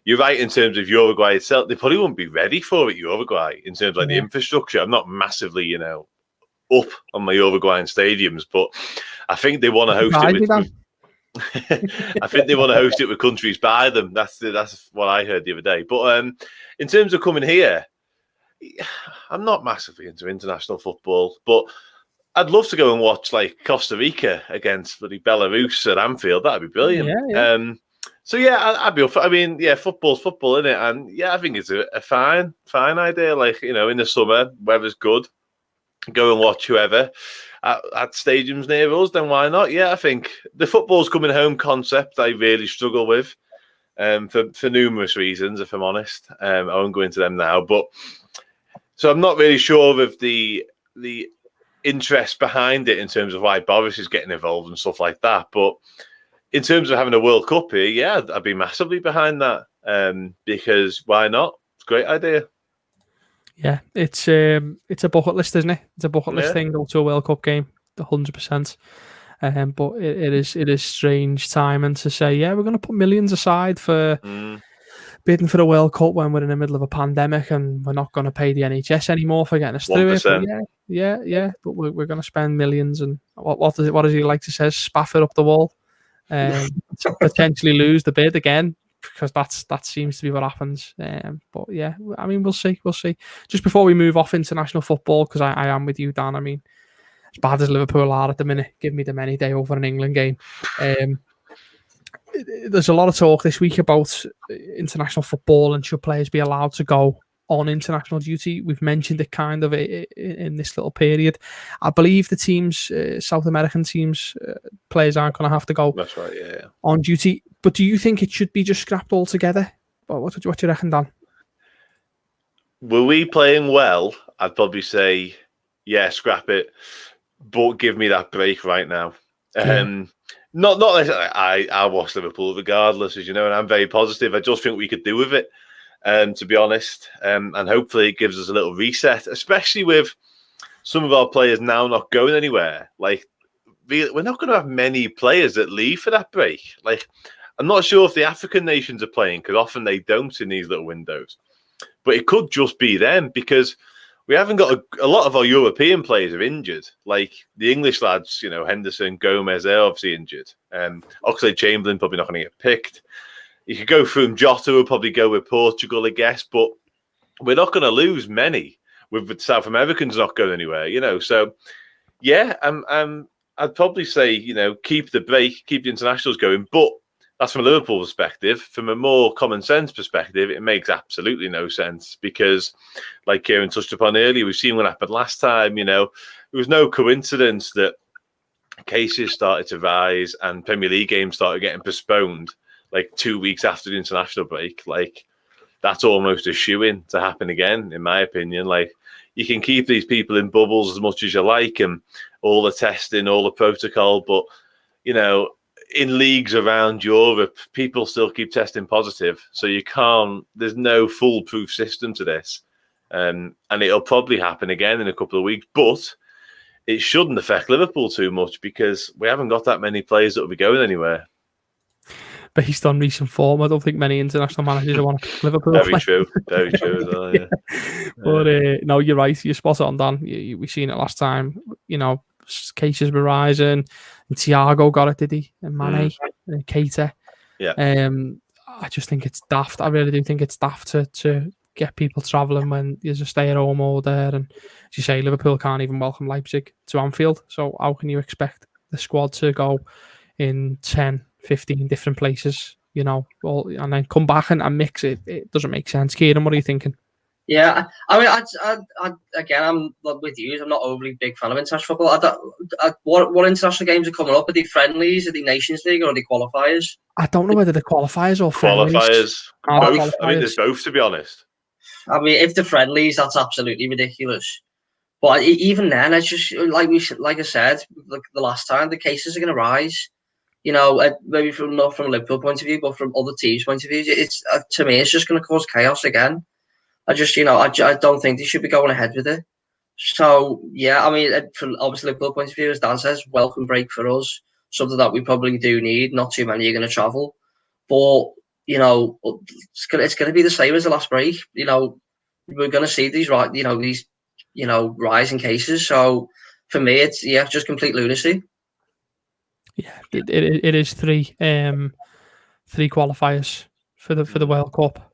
you're right in terms of Uruguay itself. They probably won't be ready for it, Uruguay, in terms of like the infrastructure. I'm not massively, up on my Uruguayan stadiums, but I think they want to host it with. I think they want to host it with countries by them. That's what I heard the other day. But in terms of coming here, I'm not massively into international football, but I'd love to go and watch like Costa Rica against Belarus at Anfield. That'd be brilliant. Yeah. So yeah, I'd be up. I mean, yeah, football's football, isn't it? And yeah, I think it's a fine idea. Like, in the summer, weather's good, go and watch whoever at stadiums near us. Then why not? Yeah, I think the football's coming home concept I really struggle with, for numerous reasons. If I'm honest, I won't go into them now, but. So I'm not really sure of the interest behind it in terms of why Boris is getting involved and stuff like that. But in terms of having a World Cup here, yeah, I'd be massively behind that, because why not? It's a great idea. Yeah, it's a bucket list, isn't it? It's a bucket list thing, go to a World Cup game, 100%. But it is strange timing to say, yeah, we're going to put millions aside for bidding for the World Cup when we're in the middle of a pandemic and we're not going to pay the NHS anymore for getting us through it. But yeah. But we're going to spend millions, and what does he like to say? Spaff it up the wall, to potentially lose the bid again, because that seems to be what happens. But yeah, I mean, we'll see. Just before we move off international football, because I am with you, Dan. I mean, as bad as Liverpool are at the minute, give me them any day over an England game. There's a lot of talk this week about international football and should players be allowed to go on international duty. We've mentioned it kind of in this little period. I believe the teams, South American teams, players aren't going to have to go. That's right, yeah. On duty. But do you think it should be just scrapped altogether? What do you reckon, Dan? Were we playing well, I'd probably say, yeah, scrap it, but give me that break right now. Not necessarily. I watch Liverpool regardless, as you know, and I'm very positive. I just think we could do with it, to be honest. And hopefully it gives us a little reset, especially with some of our players now not going anywhere. Like, we're not going to have many players that leave for that break. Like, I'm not sure if the African nations are playing, because often they don't in these little windows. But it could just be them, because we haven't got a lot of our European players are injured. Like the English lads, Henderson, Gomez, they're obviously injured. Oxlade-Chamberlain probably not going to get picked. You could go through Jota, will probably go with Portugal, I guess. But we're not going to lose many with the South Americans not going anywhere, So, yeah, I'd probably say, keep the break, keep the internationals going. But that's from a Liverpool perspective. From a more common sense perspective, it makes absolutely no sense, because, like Kieran touched upon earlier, we've seen what happened last time. It was no coincidence that cases started to rise and Premier League games started getting postponed like 2 weeks after the international break. Like, that's almost a shoo-in to happen again, in my opinion. Like, you can keep these people in bubbles as much as you like, and all the testing, all the protocol, but, in leagues around Europe, people still keep testing positive. So there's no foolproof system to this. and it'll probably happen again in a couple of weeks. But it shouldn't affect Liverpool too much because we haven't got that many players that will be going anywhere. Based on recent form, I don't think many international managers want to pick Liverpool. Very true as well. Yeah. But no, you're right. You're spot on, Dan. We've seen it last time. Cases were rising, and Thiago got it, did he? And Mane, and Keita. Yeah. I just think it's daft. I really do think it's daft to get people travelling when there's a stay-at-home order. And as you say, Liverpool can't even welcome Leipzig to Anfield. So how can you expect the squad to go in 10, 15 different places, and then come back and mix it? It doesn't make sense. Kieran, what are you thinking? Yeah, I mean, again, I'm with you. I'm not overly big fan of international football. What international games are coming up? Are they friendlies? Are they Nations League? Or are they qualifiers? I don't know whether they're qualifiers or friendlies. Both. Qualifiers. I mean, there's both, to be honest. I mean, if they're friendlies, that's absolutely ridiculous. But even then, it's just like I said, the last time, the cases are going to rise. Maybe not from a Liverpool point of view, but from other teams' point of view, it's to me, it's just going to cause chaos again. I don't think they should be going ahead with it. So yeah, I mean, from obviously Liverpool point of view, as Dan says, welcome break for us, something that we probably do need. Not too many are going to travel, but it's going to be the same as the last break. We're going to see these rising cases. So for me, it's just complete lunacy. Yeah, it is three qualifiers for the World Cup.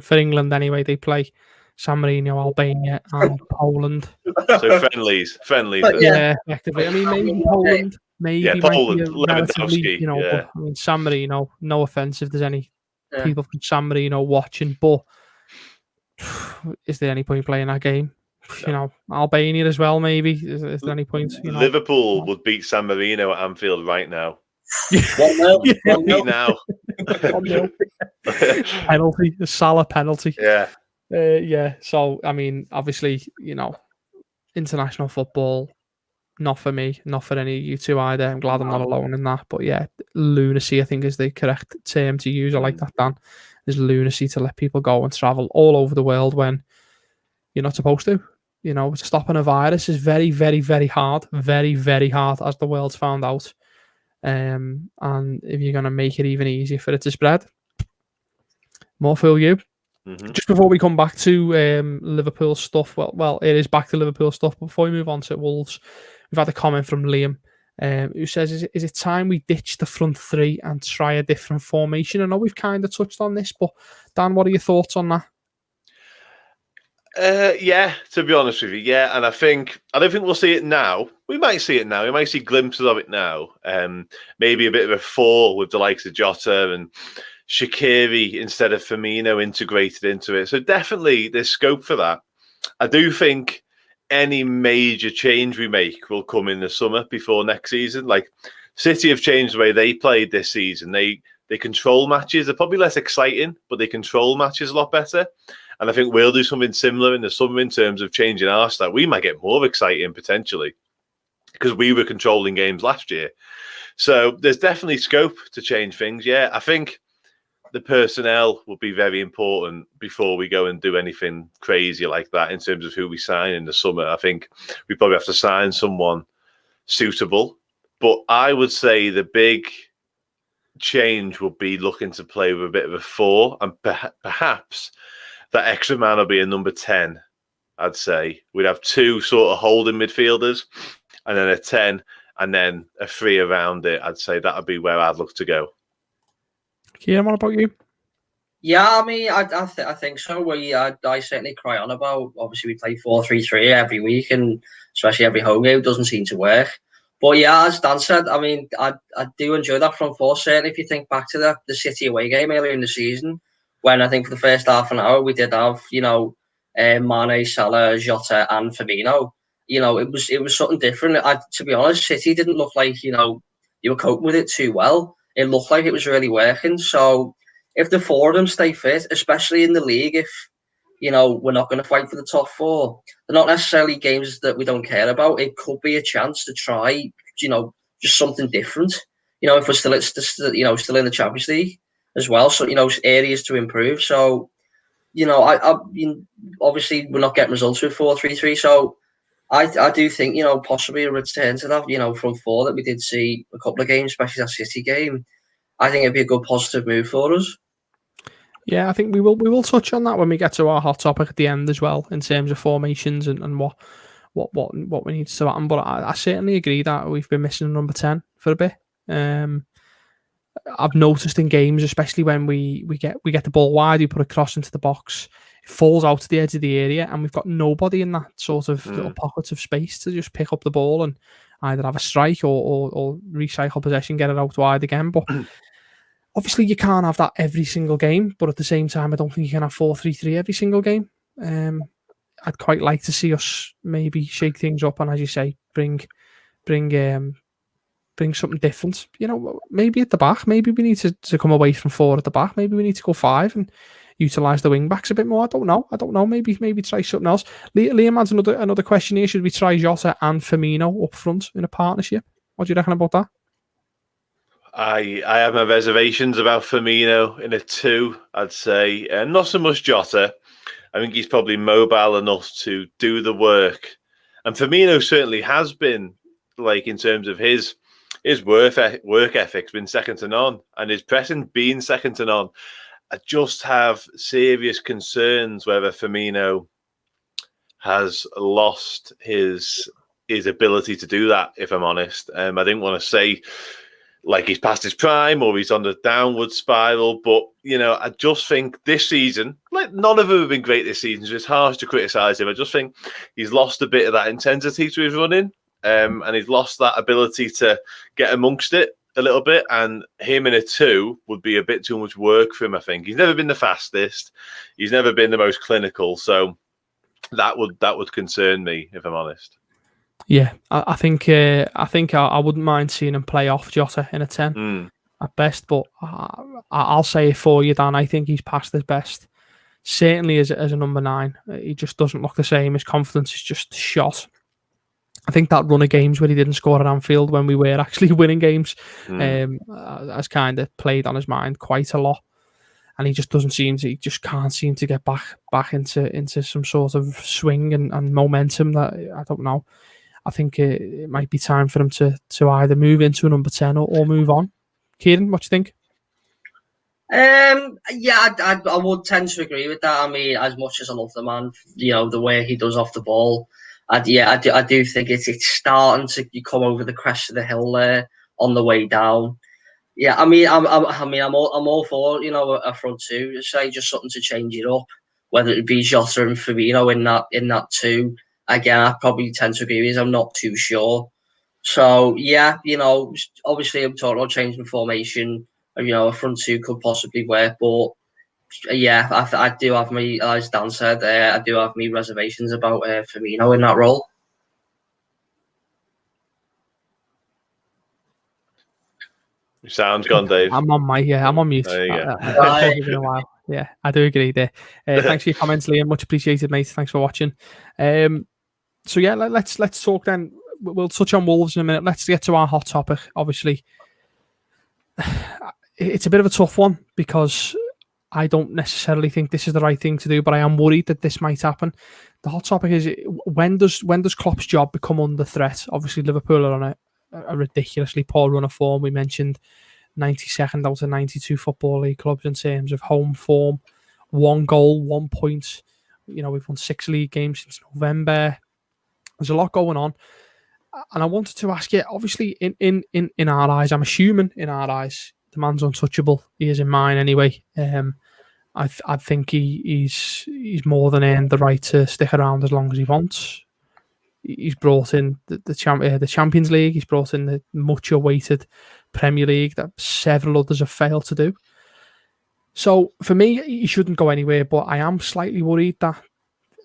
For England anyway, they play San Marino, Albania, and Poland. So friendlies. Yeah, effectively. I mean, maybe Poland. Maybe Poland. Relatively, but, I mean, San Marino. No offense if there's any people from San Marino watching, but is there any point playing that game? No. Albania as well. Maybe is there any point? Liverpool would beat San Marino at Anfield right now. 1-0 now. Penalty, a Salah penalty. Yeah. Yeah. So I mean, obviously, international football, not for me, not for any of you two either. I'm glad I'm not alone in that. But yeah, lunacy, I think, is the correct term to use. I like that, Dan. There's lunacy to let people go and travel all over the world when you're not supposed to. Stopping a virus is very, very, very hard. Very, very hard, as the world's found out. And if you're going to make it even easier for it to spread, more fool you. Mm-hmm. Just before we come back to Liverpool stuff, well, it is back to Liverpool stuff. But before we move on to Wolves, we've had a comment from Liam, who says, is it time we ditch the front three and try a different formation? I know we've kind of touched on this, but Dan, what are your thoughts on that? Yeah, to be honest with you, yeah, and I don't think we'll see it now. We might see it now. We might see glimpses of it now. Maybe a bit of a 4 with the likes of Jota and Shaqiri instead of Firmino integrated into it. So definitely there's scope for that. I do think any major change we make will come in the summer before next season. Like City have changed the way they played this season. They control matches. They're probably less exciting, but they control matches a lot better. And I think we'll do something similar in the summer in terms of changing our style. We might get more exciting potentially because we were controlling games last year. So there's definitely scope to change things. Yeah, I think the personnel will be very important before we go and do anything crazy like that in terms of who we sign in the summer. I think we probably have to sign someone suitable. But I would say the big change will be looking to play with a bit of a 4 and perhaps that extra man will be a number 10, I'd say. We'd have 2 sort of holding midfielders and then a 10 and then a 3 around it. I'd say that would be where I'd look to go. Kieran, what about you? Yeah, I mean, I think so. I certainly cry on about, obviously we play 4-3-3 every week and especially every home game, it doesn't seem to work. But yeah, as Dan said, I mean, I do enjoy that front 4. Certainly if you think back to the City away game earlier in the season, when I think for the first half an hour we did have, Mane, Salah, Jota, and Firmino. It was something different. To be honest, City didn't look like you were coping with it too well. It looked like it was really working. So if the 4 of them stay fit, especially in the league, if we're not going to fight for the top 4, they're not necessarily games that we don't care about. It could be a chance to try, just something different. If we're still in the Champions League as well, so areas to improve. So obviously we're not getting results with 4-3-3, so I do think, possibly a return to that, front four that we did see a couple of games, especially that City game. I think it'd be a good positive move for us. Yeah, I think we will touch on that when we get to our hot topic at the end as well, in terms of formations and what we need to happen. But I certainly agree that we've been missing a number 10 for a bit. I've noticed in games, especially when we get the ball wide, we put a cross into the box, it falls out to the edge of the area, and we've got nobody in that sort of little pocket of space to just pick up the ball and either have a strike or recycle possession, get it out wide again. But obviously, you can't have that every single game. But at the same time, I don't think you can have 4-3-3 every single game. I'd quite like to see us maybe shake things up and, as you say, bring something different. Maybe at the back. Maybe we need to come away from 4 at the back. Maybe we need to go 5 and utilise the wing backs a bit more. I don't know. Maybe try something else. Liam has another question here. Should we try Jota and Firmino up front in a partnership? What do you reckon about that? I have my reservations about Firmino in a 2, I'd say. Not so much Jota. I think he's probably mobile enough to do the work. And Firmino certainly has been, in terms of his work ethic's been second to none, and his pressing being second to none. I just have serious concerns whether Firmino has lost his ability to do that, if I'm honest. I didn't want to say he's past his prime or he's on the downward spiral, but I just think this season, none of them have been great this season, so it's harsh to criticise him. I just think he's lost a bit of that intensity to his running. And he's lost that ability to get amongst it a little bit, and him in a 2 would be a bit too much work for him, I think. He's never been the fastest. He's never been the most clinical, so that would concern me, if I'm honest. Yeah, I think I wouldn't mind seeing him play off Jota in a 10 at best, but I'll say it for you, Dan. I think he's past his best. Certainly as a number 9. He just doesn't look the same. His confidence is just shot. I think that run of games where he didn't score at Anfield when we were actually winning games has kind of played on his mind quite a lot, and he just can't seem to get back into some sort of swing and momentum that I don't know. I think it might be time for him to either move into a number 10 or move on. Kieran, what do you think? I would tend to agree with that. I mean, as much as I love the man, the way he does off the ball. I do think it's starting to come over the crest of the hill there on the way down. Yeah, I'm all for a front 2, say just something to change it up, whether it be Jota and Firmino in that 2. Again, I probably tend to agree with you. I'm not too sure. So yeah, obviously I'm talking about changing the formation. A front 2 could possibly work, but yeah, I do have my, as Dan said, I do have my reservations about Firmino in that role. Your sound's gone, Dave. I'm on mute. There you go. It's been a while. Yeah, I do agree there. Thanks for your comments, Liam. Much appreciated, mate. Thanks for watching. So yeah, let's talk then. We'll touch on Wolves in a minute. Let's get to our hot topic. Obviously, it's a bit of a tough one because I don't necessarily think this is the right thing to do, but I am worried that this might happen. The hot topic is, when does Klopp's job become under threat? Obviously, Liverpool are on a ridiculously poor run of form. We mentioned 92nd out of 92 Football League clubs in terms of home form. 1 goal, 1 point. We've won 6 league games since November. There's a lot going on. And I wanted to ask you, obviously, in our eyes, I'm assuming in our eyes, the man's untouchable. He is in mine anyway. I think he's more than earned the right to stick around as long as he wants. He's brought in the Champions League. He's brought in the much awaited Premier League that several others have failed to do. So for me, he shouldn't go anywhere. But I am slightly worried that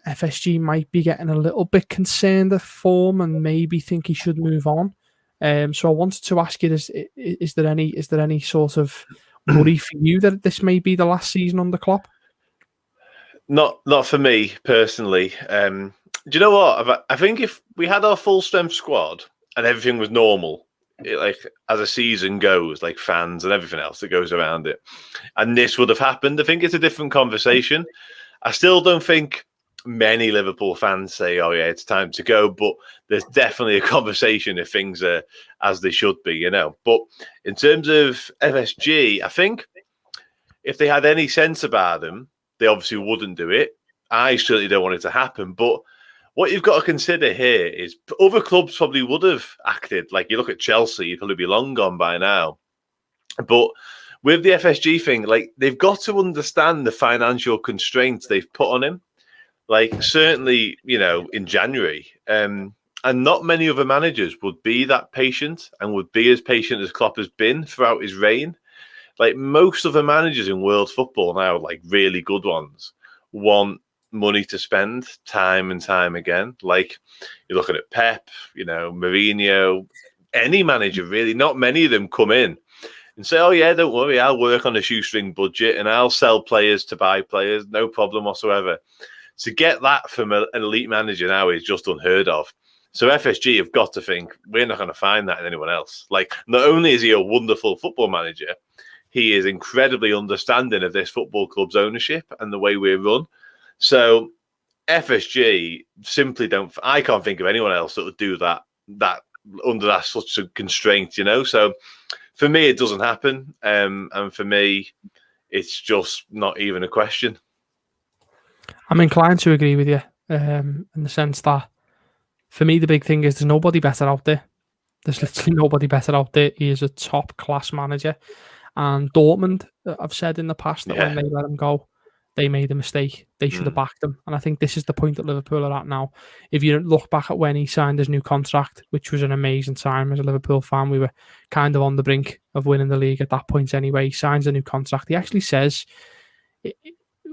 FSG might be getting a little bit concerned at form and maybe think he should move on. So I wanted to ask you: is there any sort of worry for you that this may be the last season under Klopp? Not for me personally. Do you know what? I think if we had our full strength squad and everything was normal, as a season goes, fans and everything else that goes around it, and this would have happened, I think it's a different conversation. I still don't think many Liverpool fans say, "Oh yeah, it's time to go," but there's definitely a conversation if things are as they should be, you know. But in terms of FSG, I think if they had any sense about them, they obviously wouldn't do it. I certainly don't want it to happen, but what you've got to consider here is other clubs probably would have acted. Like you look at Chelsea, you'd probably be long gone by now. But with the FSG thing, like they've got to understand the financial constraints they've put on him. Like certainly, you know, in January, and not many other managers would be that patient and would be as patient as Klopp has been throughout his reign. Like most of the managers in world football now, like really good ones, want money to spend time and time again. Like you're looking at Pep, you know, Mourinho, any manager really. Not many of them come in and say, "Oh yeah, don't worry, I'll work on a shoestring budget and I'll sell players to buy players, no problem whatsoever." To get that from an elite manager now is just unheard of. So FSG have got to think, we're not going to find that in anyone else. Like, not only is he a wonderful football manager, he is incredibly understanding of this football club's ownership and the way we're run. So FSG simply don't. I can't think of anyone else that would do that under that such a constraint, you know. So for me, it doesn't happen, and for me, it's just not even a question. I'm inclined to agree with you in the sense that for me, the big thing is there's nobody better out there. There's literally nobody better out there. He is a top class manager. And Dortmund, I've said in the past that when they let him go, they made a mistake. They should have backed him. And I think this is the point that Liverpool are at now. If you look back at when he signed his new contract, which was an amazing time as a Liverpool fan, we were kind of on the brink of winning the league at that point anyway. He signs a new contract. He actually says,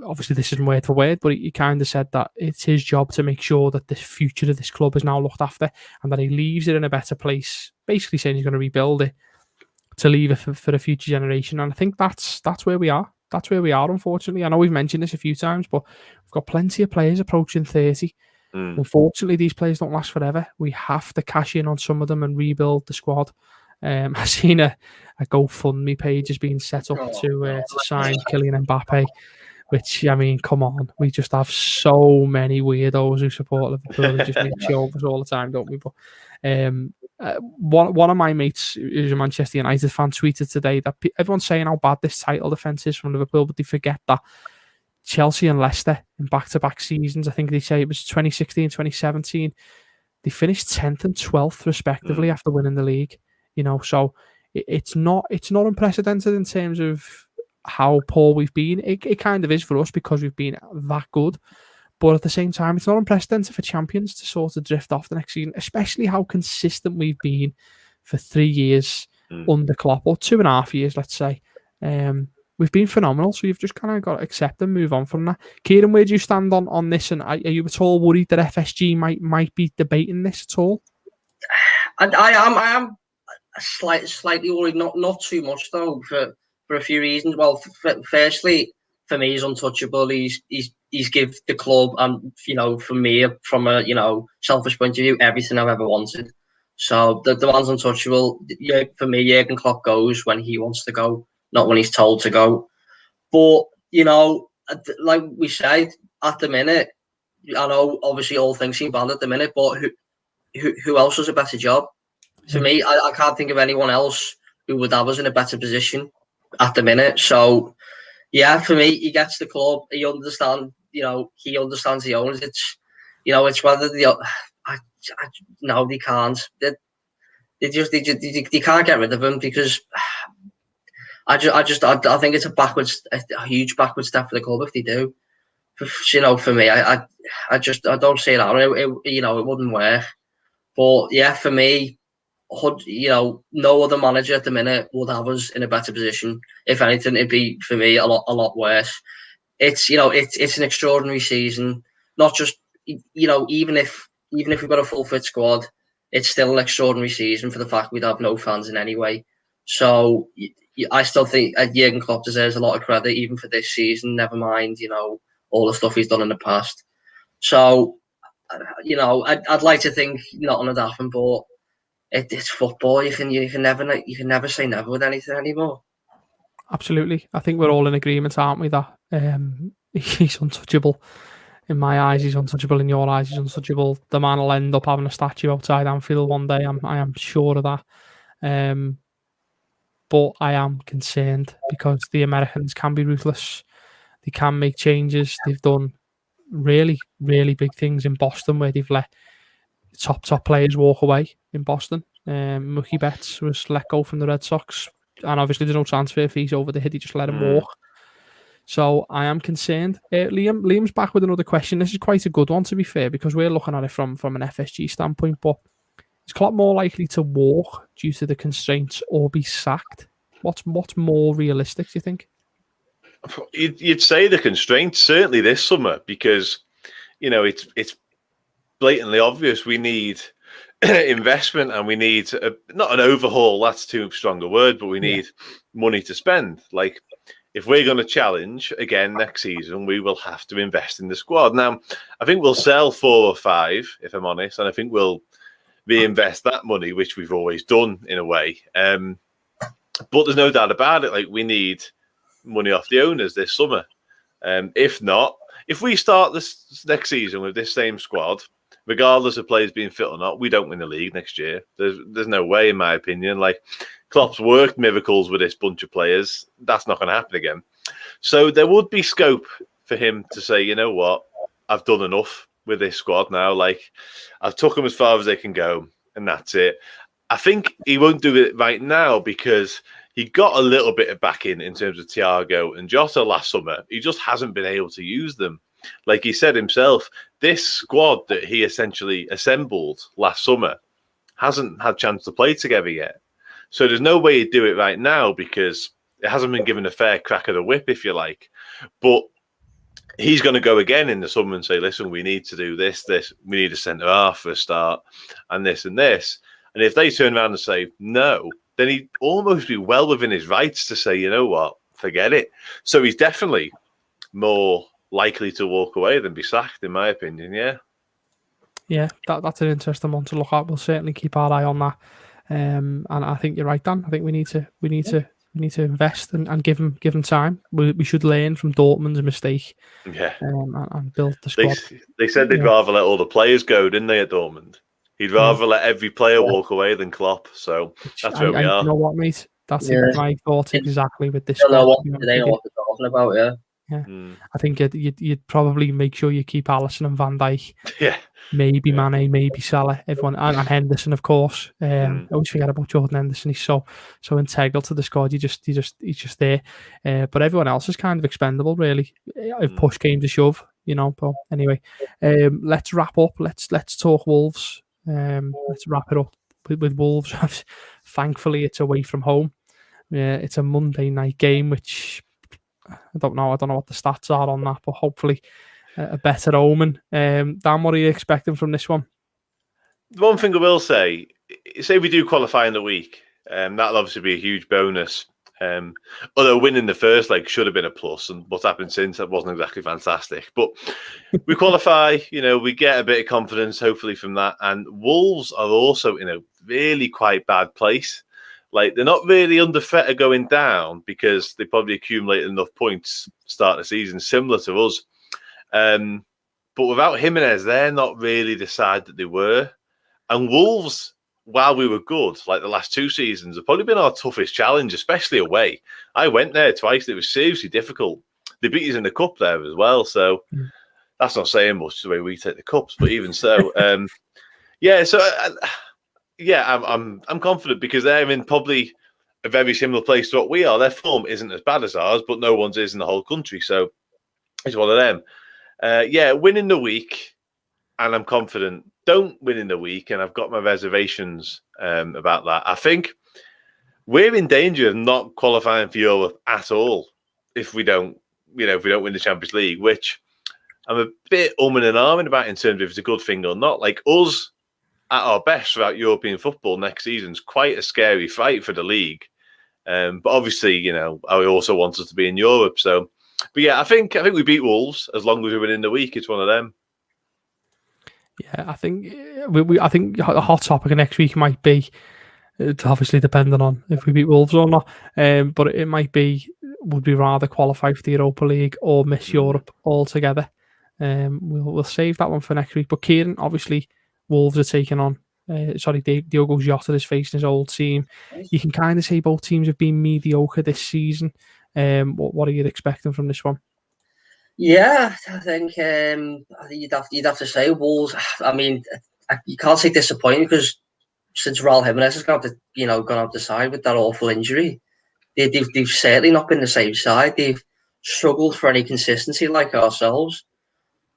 obviously this isn't word for word, but he kind of said that it's his job to make sure that the future of this club is now looked after and that he leaves it in a better place, basically saying he's going to rebuild it to leave it for a future generation. And I think that's where we are. That's where we are, unfortunately. I know we've mentioned this a few times, but we've got plenty of players approaching 30. Unfortunately, these players don't last forever. We have to cash in on some of them and rebuild the squad. I've seen a GoFundMe page has been set up to sign Kylian Mbappe, which, I mean, come on. We just have so many weirdos who support Liverpool and just make show of us all the time, don't we? But one of my mates, who's a Manchester United fan, tweeted today that everyone's saying how bad this title defence is from Liverpool, but they forget that Chelsea and Leicester in back-to-back seasons, I think they say it was 2016, 2017, they finished 10th and 12th respectively after winning the league. You know, so it's not unprecedented in terms of how poor we've been. It kind of is for us because we've been that good. But at the same time, it's not unprecedented for champions to sort of drift off the next season, especially how consistent we've been for 3 years under Klopp, or 2.5 years, let's say. We've been phenomenal, so you've just kind of got to accept and move on from that. Kieran, where do you stand on this? And are you at all worried that FSG might be debating this at all? I am slightly worried, not too much though, for a few reasons. Well, firstly, for me, he's untouchable. He's give the club, and you know, for me, from a selfish point of view, everything I've ever wanted. So the man's untouchable. Yeah, for me, Jurgen Klopp goes when he wants to go, not when he's told to go. But you know, like we said, at the minute, I know obviously all things seem bad at the minute, but who else does a better job? For me, I can't think of anyone else who would have us in a better position at the minute. So, yeah, for me, he gets the club. He understands the owners. It's whether no, they can't. They can't get rid of him because I think it's a huge backward step for the club if they do. For me, I don't see that. It wouldn't work. But yeah, for me, no other manager at the minute would have us in a better position. If anything, it'd be for me a lot worse. It's an extraordinary season. Not just even if we've got a full fit squad, it's still an extraordinary season for the fact we'd have no fans in any way. So I still think Jurgen Klopp deserves a lot of credit even for this season. Never mind, all the stuff he's done in the past. So I'd like to think not on a happen, but it's football. You can never say never with anything anymore. Absolutely. I think we're all in agreement, aren't we, that he's untouchable. In my eyes, he's untouchable. In your eyes, he's untouchable. The man will end up having a statue outside Anfield one day. I am sure of that. But I am concerned because the Americans can be ruthless. They can make changes. They've done really, really big things in Boston where they've let top players walk away in Boston. Mookie Betts was let go from the Red Sox, and obviously there's no transfer fees over the head. He just let him walk. So I am concerned. Liam's back with another question. This is quite a good one, to be fair, because we're looking at it from an FSG standpoint. But is Klopp more likely to walk due to the constraints or be sacked? What's more realistic, do you think? You'd say the constraints, certainly this summer, because it's blatantly obvious we need investment and we need not an overhaul. That's too strong a word, but we need money to spend. Like, if we're going to challenge again next season, we will have to invest in the squad. Now, I think we'll sell 4 or 5, if I'm honest, and I think we'll reinvest that money, which we've always done in a way. But there's no doubt about it. Like, we need money off the owners this summer. If not, if we start this next season with this same squad, regardless of players being fit or not, we don't win the league next year. There's no way, in my opinion. Like, Klopp's worked miracles with this bunch of players. That's not going to happen again. So there would be scope for him to say, you know what, I've done enough with this squad now. Like, I've took them as far as they can go, and that's it. I think he won't do it right now because he got a little bit of backing in terms of Thiago and Jota last summer. He just hasn't been able to use them. Like he said himself, this squad that he essentially assembled last summer hasn't had a chance to play together yet. So there's no way he'd do it right now because it hasn't been given a fair crack of the whip, if you like. But he's going to go again in the summer and say, listen, we need to do this. We need a centre-half for a start, and this and this. And if they turn around and say no, then he'd almost be well within his rights to say, you know what, forget it. So he's definitely more likely to walk away than be sacked, in my opinion, yeah. Yeah, that's an interesting one to look at. We'll certainly keep our eye on that. And I think you're right, Dan. I think we need to invest and give him time. We should learn from Dortmund's mistake. Yeah, and build the squad. They said they'd rather let all the players go, didn't they, at Dortmund? He'd rather let every player walk away than Klopp. So that's where we are. You know what, mate? That's my thoughts exactly with this. They know what they're talking about, yeah. Yeah, I think you'd probably make sure you keep Alisson and Van Dijk. Yeah, maybe Mane, maybe Salah, everyone, and Henderson, of course. I always forget about Jordan Henderson. He's so integral to the squad. He's just there. But everyone else is kind of expendable, really. If push came to shove, But anyway, let's wrap up. Let's talk Wolves. Let's wrap it up with Wolves. Thankfully, it's away from home. It's a Monday night game, which I don't know what the stats are on that, but hopefully a better omen. Dan, what are you expecting from this one? The one thing I will say we do qualify in the week, that'll obviously be a huge bonus. Although winning the first leg should have been a plus, and what's happened since, that wasn't exactly fantastic. But we qualify, we get a bit of confidence, hopefully, from that. And Wolves are also in a really quite bad place. Like, they're not really under threat of going down because they probably accumulated enough points start the season, similar to us. But without Jimenez, they're not really the side that they were. And Wolves, while we were good, like the last 2 seasons, have probably been our toughest challenge, especially away. I went there twice. It was seriously difficult. They beat us in the cup there as well. So that's not saying much the way we take the cups, but even so, I'm confident because they're in probably a very similar place to what we are. Their form isn't as bad as ours, but no one's is in the whole country. So it's one of them. Win in the week, and I'm confident. Don't win in the week, and I've got my reservations about that. I think we're in danger of not qualifying for Europe at all if we don't win the Champions League, which I'm a bit and ahhing about in terms of if it's a good thing or not. Like, us at our best throughout European football next season's quite a scary fight for the league. But obviously, I also want us to be in Europe. So, but yeah, I think we beat Wolves as long as we win in the week. It's one of them. Yeah, I think I think a hot topic of next week might be, it's obviously depending on if we beat Wolves or not. But it might be would we rather qualify for the Europa League or miss Europe altogether? We'll save that one for next week. But Kieran, obviously, Wolves are taking on. Diogo Jota is facing his old team. You can kind of say both teams have been mediocre this season. What are you expecting from this one? Yeah, I think you'd have to say Wolves. I mean, you can't say disappointing because since Raul Jimenez has gone out the side with that awful injury, they've certainly not been the same side. They've struggled for any consistency like ourselves.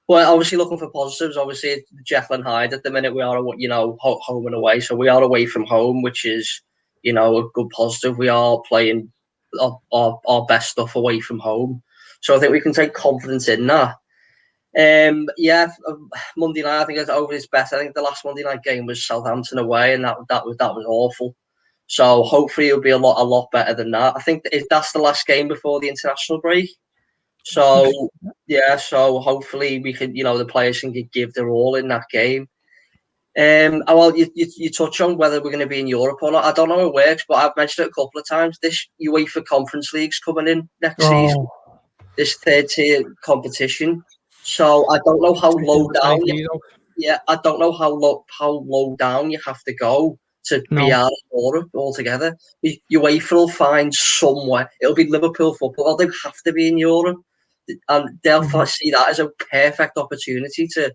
Well, obviously looking for positives. Obviously, Jekyll and Hyde at the minute. We are, home and away. So we are away from home, which is, a good positive. We are playing our best stuff away from home. So I think we can take confidence in that. Monday night, I think it's over his best. I think the last Monday night game was Southampton away, and that was awful. So hopefully it'll be a lot better than that. I think that's the last game before the international break. So so hopefully we can, the players can give their all in that game. You touch on whether we're going to be in Europe or not. I don't know how it works, but I've mentioned it a couple of times. This UEFA Conference League's coming in next season. This third tier competition. So I don't know how low down. I don't know how low down you have to go to be out of Europe altogether. UEFA will find somewhere. It'll be Liverpool football. They have to be in Europe, and they'll see that as a perfect opportunity to,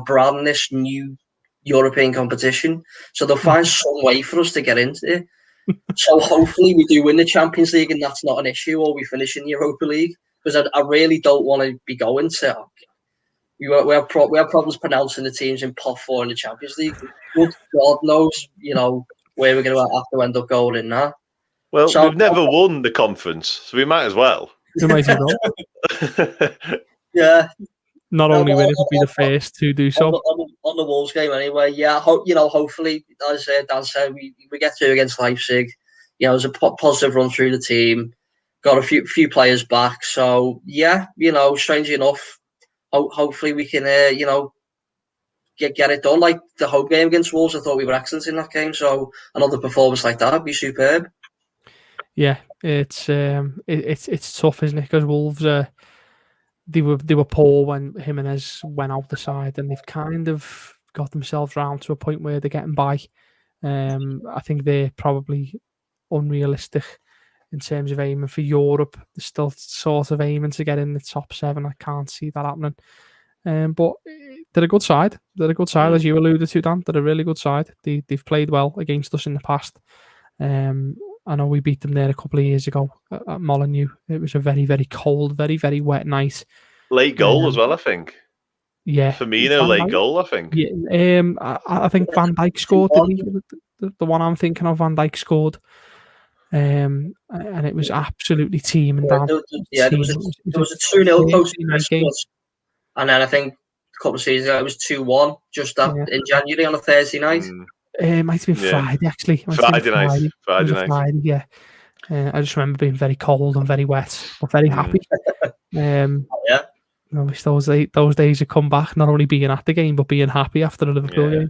broaden this new European competition. So they'll find some way for us to get into it. So hopefully we do win the Champions League, and that's not an issue, or we finish in the Europa League. Because I really don't want to be going to. We have problems pronouncing the teams in pot 4 in the Champions League. Good God knows, where we're going to have to end up going in that. Well, we've never won the conference, so we might as well. We might as well. Yeah. Not only will it be the first to do so. On the Wolves game anyway. Yeah, hopefully, as Dan said, we get through against Leipzig. There's a positive run through the team. Got a few players back, so strangely enough, hopefully we can get it done. Like the home game against Wolves, I thought we were excellent in that game, so another performance like that would be superb. Yeah, it's tough, isn't it? Because Wolves they were poor when Jimenez went out the side, and they've kind of got themselves round to a point where they're getting by. I think they're probably unrealistic in terms of aiming for Europe. They're still sort of aiming to get in the top 7. I can't see that happening. But they're a good side. They're a good side, as you alluded to, Dan. They're a really good side. They've played well against us in the past. I know we beat them there a couple of years ago at Molineux. It was a very, very cold, very, very wet night. Late goal as well, I think. Yeah. Firmino late goal, I think. Yeah, I think Van Dijk scored. The one I'm thinking of, Van Dijk scored. And it was absolutely teeming down. There was a 2-0 post game. And then I think a couple of seasons ago it was 2-1 just in January on a Thursday night. It might have been Friday, actually. Friday night. Yeah. I just remember being very cold and very wet, but very happy. I wish those days had come back, not only being at the game, but being happy after the Liverpool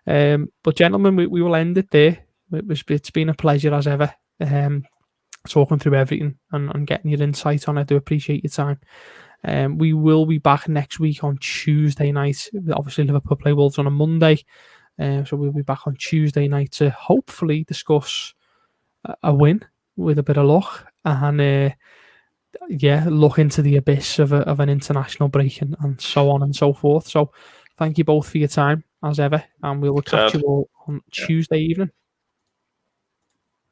game. But gentlemen, we will end it there. It's been a pleasure as ever, talking through everything and getting your insight on it. I do appreciate your time. We will be back next week on Tuesday night. Obviously, Liverpool play Wolves on a Monday. So we'll be back on Tuesday night to hopefully discuss a win with a bit of luck and look into the abyss of an international break and so on and so forth. So thank you both for your time as ever, and we will catch you all on Tuesday evening.